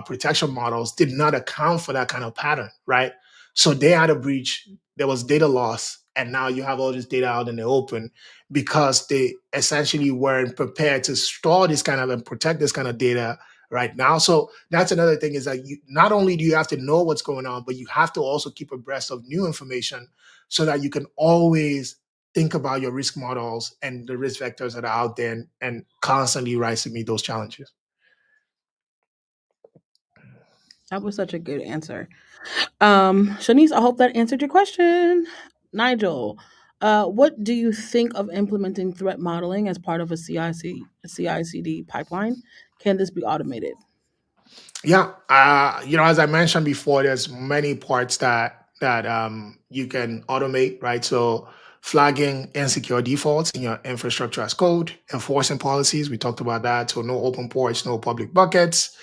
Speaker 2: protection models, did not account for that kind of pattern, right? So they had a breach. There was data loss, and now you have all this data out in the open because they essentially weren't prepared to store this kind of and protect this kind of data right now. So that's another thing, is that you not only do you have to know what's going on, but you have to also keep abreast of new information so that you can always think about your risk models and the risk vectors that are out there, and constantly rise to meet those challenges.
Speaker 1: That was such a good answer. Shanice, I hope that answered your question. Nigel, what do you think of implementing threat modeling as part of a CI/CD pipeline? Can this be automated?
Speaker 2: Yeah, as I mentioned before, there's many parts that you can automate, right? So flagging insecure defaults in your infrastructure as code, enforcing policies, we talked about that. So no open ports, no public buckets,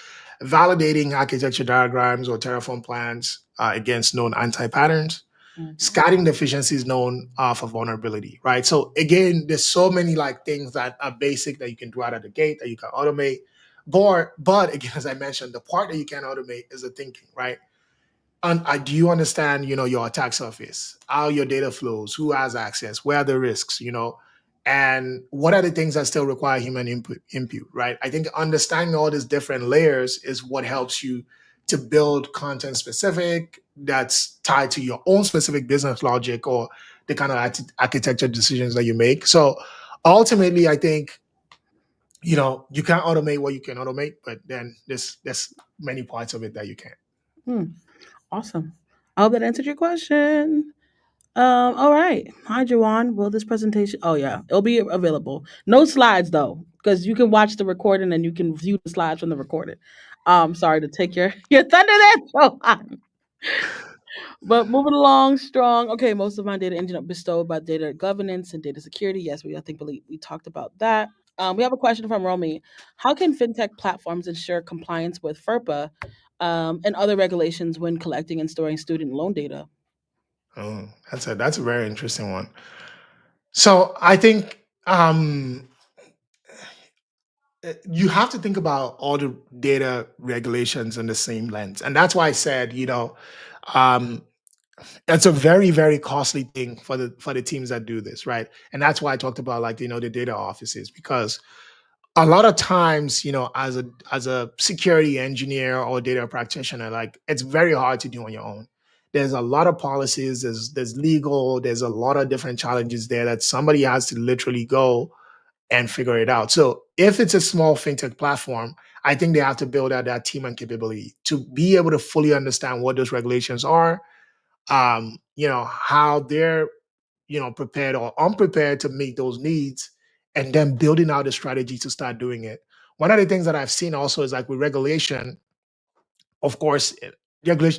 Speaker 2: validating architecture diagrams or Terraform plans against known anti-patterns,
Speaker 1: Mhm.
Speaker 2: scatting deficiencies known for vulnerability, right? So again, there's so many like things that are basic that you can do out of the gate that you can automate. But again, as I mentioned, the part that you can automate is the thinking, right? And do you understand, your attack surface, how your data flows, who has access, where are the risks, and what are the things that still require human input, right? I think understanding all these different layers is what helps you to build content specific that's tied to your own specific business logic, or the kind of architecture decisions that you make. So ultimately, I think you can't automate what you can automate, but then there's many parts of it that you can't.
Speaker 1: Hmm, awesome. I hope that answered your question. All right. Hi, Juwon. Will this presentation? Oh yeah, it'll be available. No slides though, because you can watch the recording and you can view the slides from the recording. Sorry to take your your thunder there, Juwon. But moving along strong. Okay, most of my data ended up bestowed by data governance and data security. Yes, I think we talked about that. We have a question from Romy. How can fintech platforms ensure compliance with FERPA and other regulations when collecting and storing student loan data?
Speaker 2: Oh, that's a very interesting one. So I think you have to think about all the data regulations in the same lens, and that's why I said, um, that's a very very costly thing for the teams that do this, right? And that's why I talked about, like, the data offices, because a lot of times, as a security engineer or data practitioner, like, it's very hard to do on your own. There's a lot of policies, there's legal, there's a lot of different challenges there that somebody has to literally go and figure it out. So if it's a small fintech platform, I think they have to build out that team and capability to be able to fully understand what those regulations are, how they're, prepared or unprepared to meet those needs, and then building out a strategy to start doing it. One of the things that I've seen also is, like, with regulation, of course,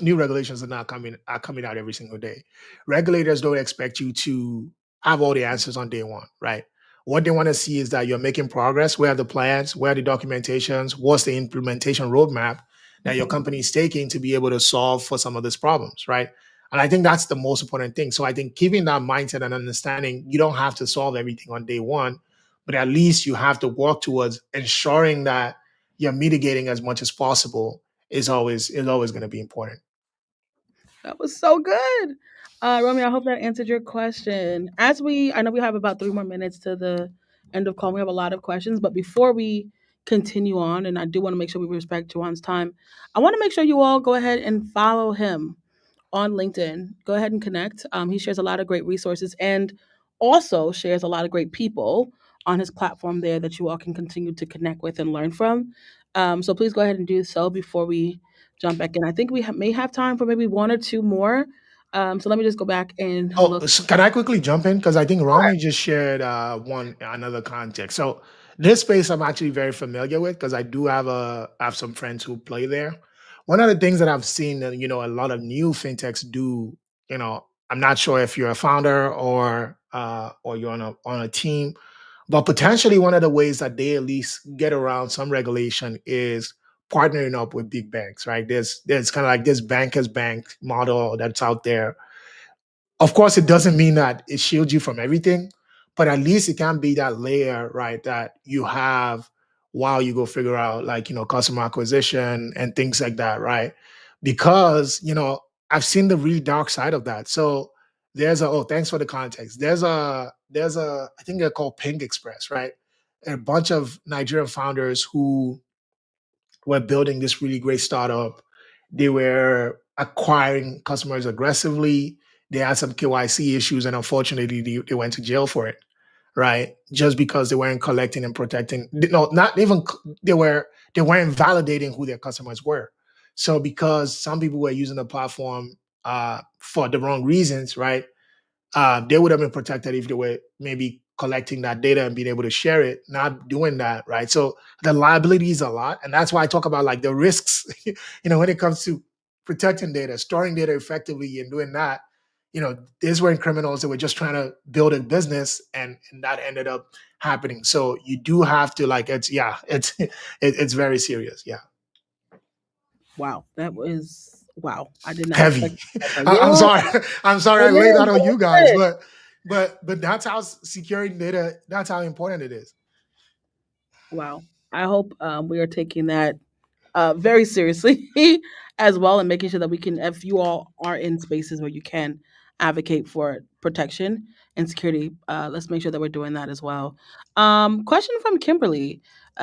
Speaker 2: new regulations are coming out every single day. Regulators don't expect you to have all the answers on day one, right? What they want to see is that you're making progress. Where are the plans? Where are the documentations? What's the implementation roadmap that your company is taking to be able to solve for some of these problems, right? And I think that's the most important thing. So I think keeping that mindset and understanding, you don't have to solve everything on day one, but at least you have to work towards ensuring that you're mitigating as much as possible is always going to be important.
Speaker 1: That was so good. Romy, I hope that answered your question. I know we have about 3 more minutes to the end of call. We have a lot of questions, but before we continue on, and I do want to make sure we respect Juwan's time, I want to make sure you all go ahead and follow him on LinkedIn. Go ahead and connect. He shares a lot of great resources and also shares a lot of great people on his platform there that you all can continue to connect with and learn from. So please go ahead and do so before we jump back in. I think we may have time for maybe one or two more. So let me just go back and
Speaker 2: Oh,
Speaker 1: look.
Speaker 2: can I quickly jump in? Because I think
Speaker 1: Sure.
Speaker 2: Rami just shared one another context. So this space I'm actually very familiar with, because I do have some friends who play there. One of the things that I've seen, a lot of new fintechs do. I'm not sure if you're a founder or you're on a team, but potentially one of the ways that they at least get around some regulation is partnering up with big banks, right? There's kind of like this bankers bank model that's out there. Of course, it doesn't mean that it shields you from everything, but at least it can be that layer, right, that you have while you go figure out, like, customer acquisition and things like that, right? Because, I've seen the really dark side of that. So thanks for the context. I think they're called Ping Express, right? A bunch of Nigerian founders who were building this really great startup. They were acquiring customers aggressively. They had some KYC issues, and unfortunately, they went to jail for it, right? Just because they weren't collecting and protecting. No, not even they weren't validating who their customers were. So because some people were using the platform for the wrong reasons, right? They would have been protected if they were maybe collecting that data and being able to share it, not doing that, right? So the liability is a lot. And that's why I talk about, like, the risks, when it comes to protecting data, storing data effectively and doing that. These weren't criminals that were just trying to build a business, and that ended up happening. So you do have to, like, it's very serious. Yeah.
Speaker 1: Wow, that was wow. I did not expect
Speaker 2: Heavy.
Speaker 1: that.
Speaker 2: I'm
Speaker 1: Yeah,
Speaker 2: sorry. I'm sorry I
Speaker 1: it
Speaker 2: laid
Speaker 1: is.
Speaker 2: that on you
Speaker 1: That
Speaker 2: guys,
Speaker 1: was
Speaker 2: but that's how securing data. That's how important it is.
Speaker 1: wow. I hope we are taking that very seriously as well, and making sure that we can, if you all are in spaces where you can advocate for protection and security, let's make sure that we're doing that as well. Question from Kimberly,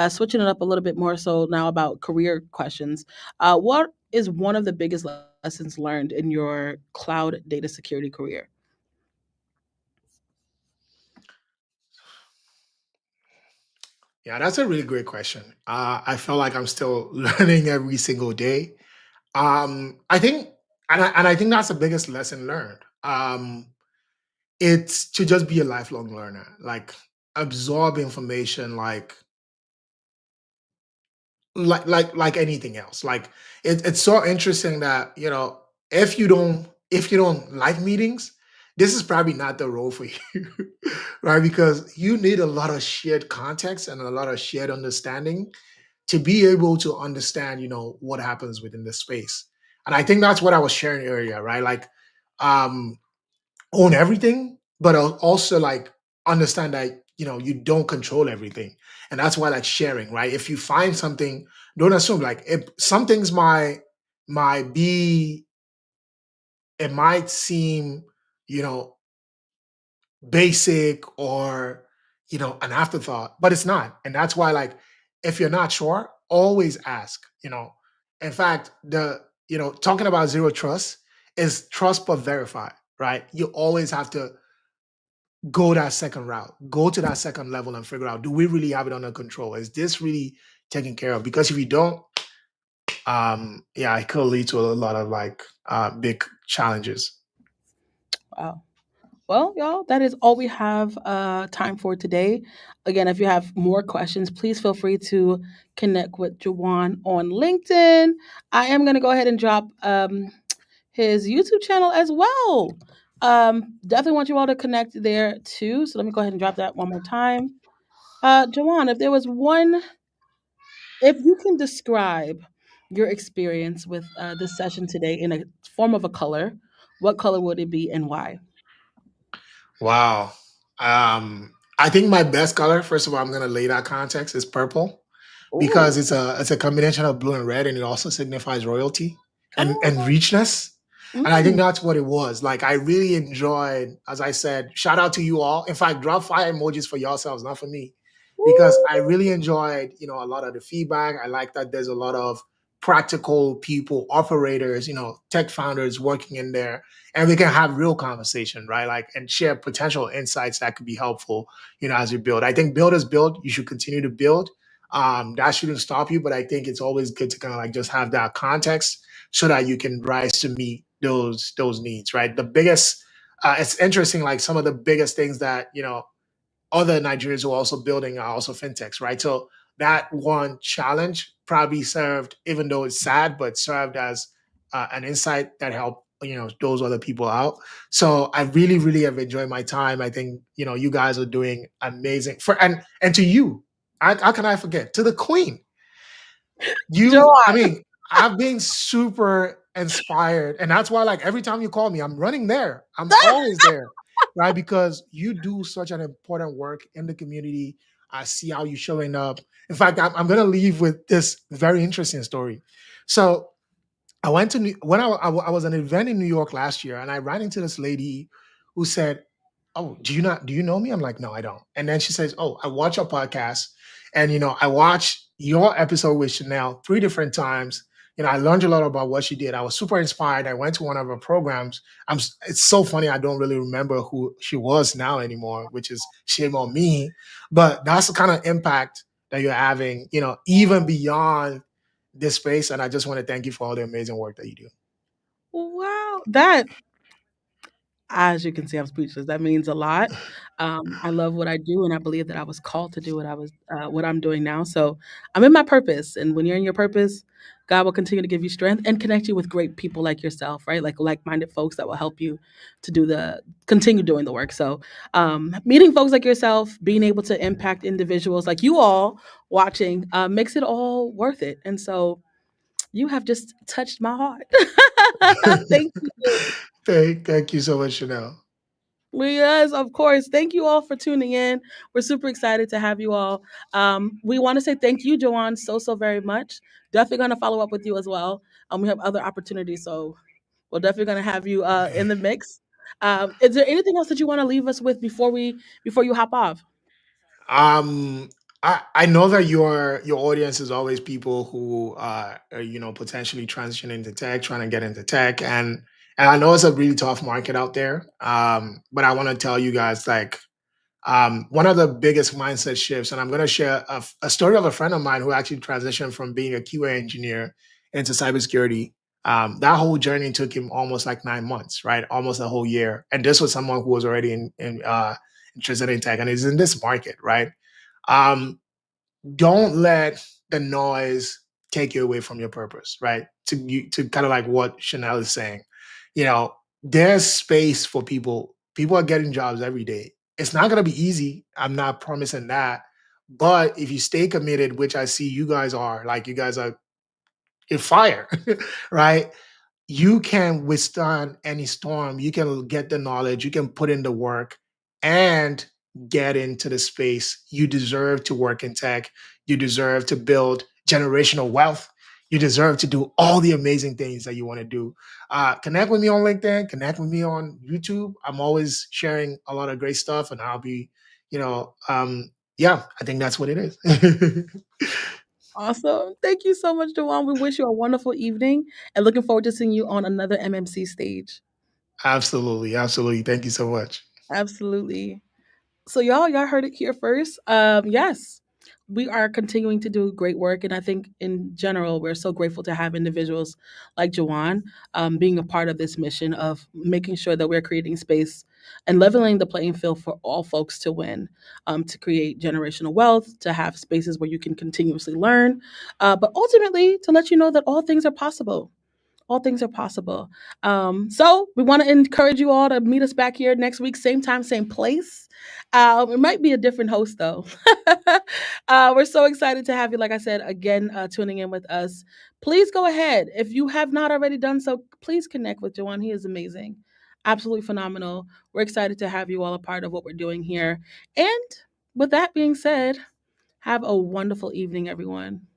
Speaker 1: switching it up a little bit more so now about career questions. What is one of the biggest lessons learned in your cloud data security career?
Speaker 2: Yeah, that's a really great question. I feel like I'm still learning every single day. I think, and I think that's the biggest lesson learned. It's to just be a lifelong learner, like, absorb information, like anything else. Like, it's so interesting that, if you don't if you don't like meetings, this is probably not the role for you, right? Because you need a lot of shared context and a lot of shared understanding to be able to understand, what happens within the space. And I think that's what I was sharing earlier, right? Like, um, own everything, but also like understand that you don't control everything, and that's why like sharing, right? If you find something, don't assume like if some things might be, it might seem, you know, basic or an afterthought, but it's not. And that's why like if you're not sure, always ask. In fact, talking about zero trust is trust but verify, right? You always have to go that second route, go to that second level and figure out, do we really have it under control? Is this really taken care of? Because if you don't, yeah, it could lead to a lot of like big challenges.
Speaker 1: Wow. Well, y'all, that is all we have time for today. Again, if you have more questions, please feel free to connect with Juwon on LinkedIn. I am going to go ahead and drop his YouTube channel as well. Definitely want you all to connect there too. So let me go ahead and drop that one more time. Juwon, if you can describe your experience with this session today in a form of a color, what color would it be and why?
Speaker 2: Wow. I think my best color, first of all, I'm gonna lay that context, is purple because
Speaker 1: Ooh.
Speaker 2: it's a combination of blue and red, and it also signifies royalty and
Speaker 1: Oh.
Speaker 2: richness. And I think
Speaker 1: Mm.
Speaker 2: that's what it was. Like I really enjoyed, as I said, shout out to you all. In fact, drop fire emojis for yourselves, not for me. Because I
Speaker 1: Ooh.
Speaker 2: really enjoyed, a lot of the feedback. I like that there's a lot of practical people, operators, tech founders working in there, and we can have real conversation, right? Like and share potential insights that could be helpful, as you build. I think build is build. You should continue to build. That shouldn't stop you, but I think it's always good to kind of like just have that context so that you can rise to meet those needs, right? The biggest, it's interesting, like some of the biggest things that other Nigerians who are also building are also fintechs, right? So that one challenge probably served, even though it's sad, but served as an insight that helped those other people out. So I really, really have enjoyed my time. I think you guys are doing amazing. And to you, how can I forget? To the Queen, I
Speaker 1: Joanne.
Speaker 2: mean, I've been super inspired. And that's why, like, every time you call me, I'm running there. I'm always there, right? Because you do such an important work in the community. I see how you're showing up. In fact, I'm going to leave with this very interesting story. So, I went to when I was at an event in New York last year, and I ran into this lady who said, "Oh, do you know me?" I'm like, "No, I don't." And then she says, "Oh, I watch your podcast, and I watched your episode with Chanel 3 different times. I learned a lot about what she did. I was super inspired. I went to one of her programs. It's so funny. I don't really remember who she was now anymore, which is shame on me. But that's the kind of impact that you're having. Even beyond this space. And I just want to thank you for all the amazing work that you do.
Speaker 1: Wow. That, as you can see, I'm speechless. That means a lot. I love what I do, and I believe that I was called to do what I'm doing now. So I'm in my purpose, and when you're in your purpose, God will continue to give you strength and connect you with great people like yourself, right? Like-minded folks that will help you to continue doing the work. So meeting folks like yourself, being able to impact individuals like you all watching, makes it all worth it. And so you have just touched my heart. Thank you.
Speaker 2: Thank you so much, Chanel.
Speaker 1: Well, yes, of course. Thank you all for tuning in. We're super excited to have you all. We want to say thank you, Joanne, so very much. Definitely going to follow up with you as well. We have other opportunities, so we're definitely going to have you in the mix. Is there anything else that you want to leave us with before you hop off?
Speaker 2: Um, I know that your audience is always people who are potentially transitioning into tech, trying to get into tech, and I know it's a really tough market out there. But I want to tell you guys like one of the biggest mindset shifts, and I'm going to share a story of a friend of mine who actually transitioned from being a QA engineer into cybersecurity. That whole journey took him almost like 9 months, right? Almost a whole year. And this was someone who was already interested in tech and is in this market, right? Um, don't let the noise take you away from your purpose, right? To kind of like what Chanel is saying, you know. there's space for people. People are getting jobs every day. It's not going to be easy. I'm not promising that. But if you stay committed, which I see you guys are, like you guys are in fire, right? You can withstand any storm. You can get the knowledge, you can put in the work and get into the space. You deserve to work in tech. You deserve to build generational wealth. You deserve to do all the amazing things that you want to do. Connect with me on LinkedIn, connect with me on YouTube. I'm always sharing a lot of great stuff, and I'll be, yeah, I think that's what it is.
Speaker 1: Awesome. Thank you so much, Juwon. We wish you a wonderful evening and looking forward to seeing you on another MMC stage.
Speaker 2: Absolutely. Absolutely. Thank you so much.
Speaker 1: Absolutely. So y'all heard it here first. Yes, we are continuing to do great work, and I think in general we're so grateful to have individuals like Jawan being a part of this mission of making sure that we're creating space and leveling the playing field for all folks to win, to create generational wealth, to have spaces where you can continuously learn, but ultimately to let you know that all things are possible. All things are possible. So we want to encourage you all to meet us back here next week, same time, same place. It might be a different host though. We're so excited to have you. Like I said, again, tuning in with us. Please go ahead if you have not already done so. Please connect with Juwon. He is amazing, absolutely phenomenal. We're excited to have you all a part of what we're doing here. And with that being said, have a wonderful evening, everyone.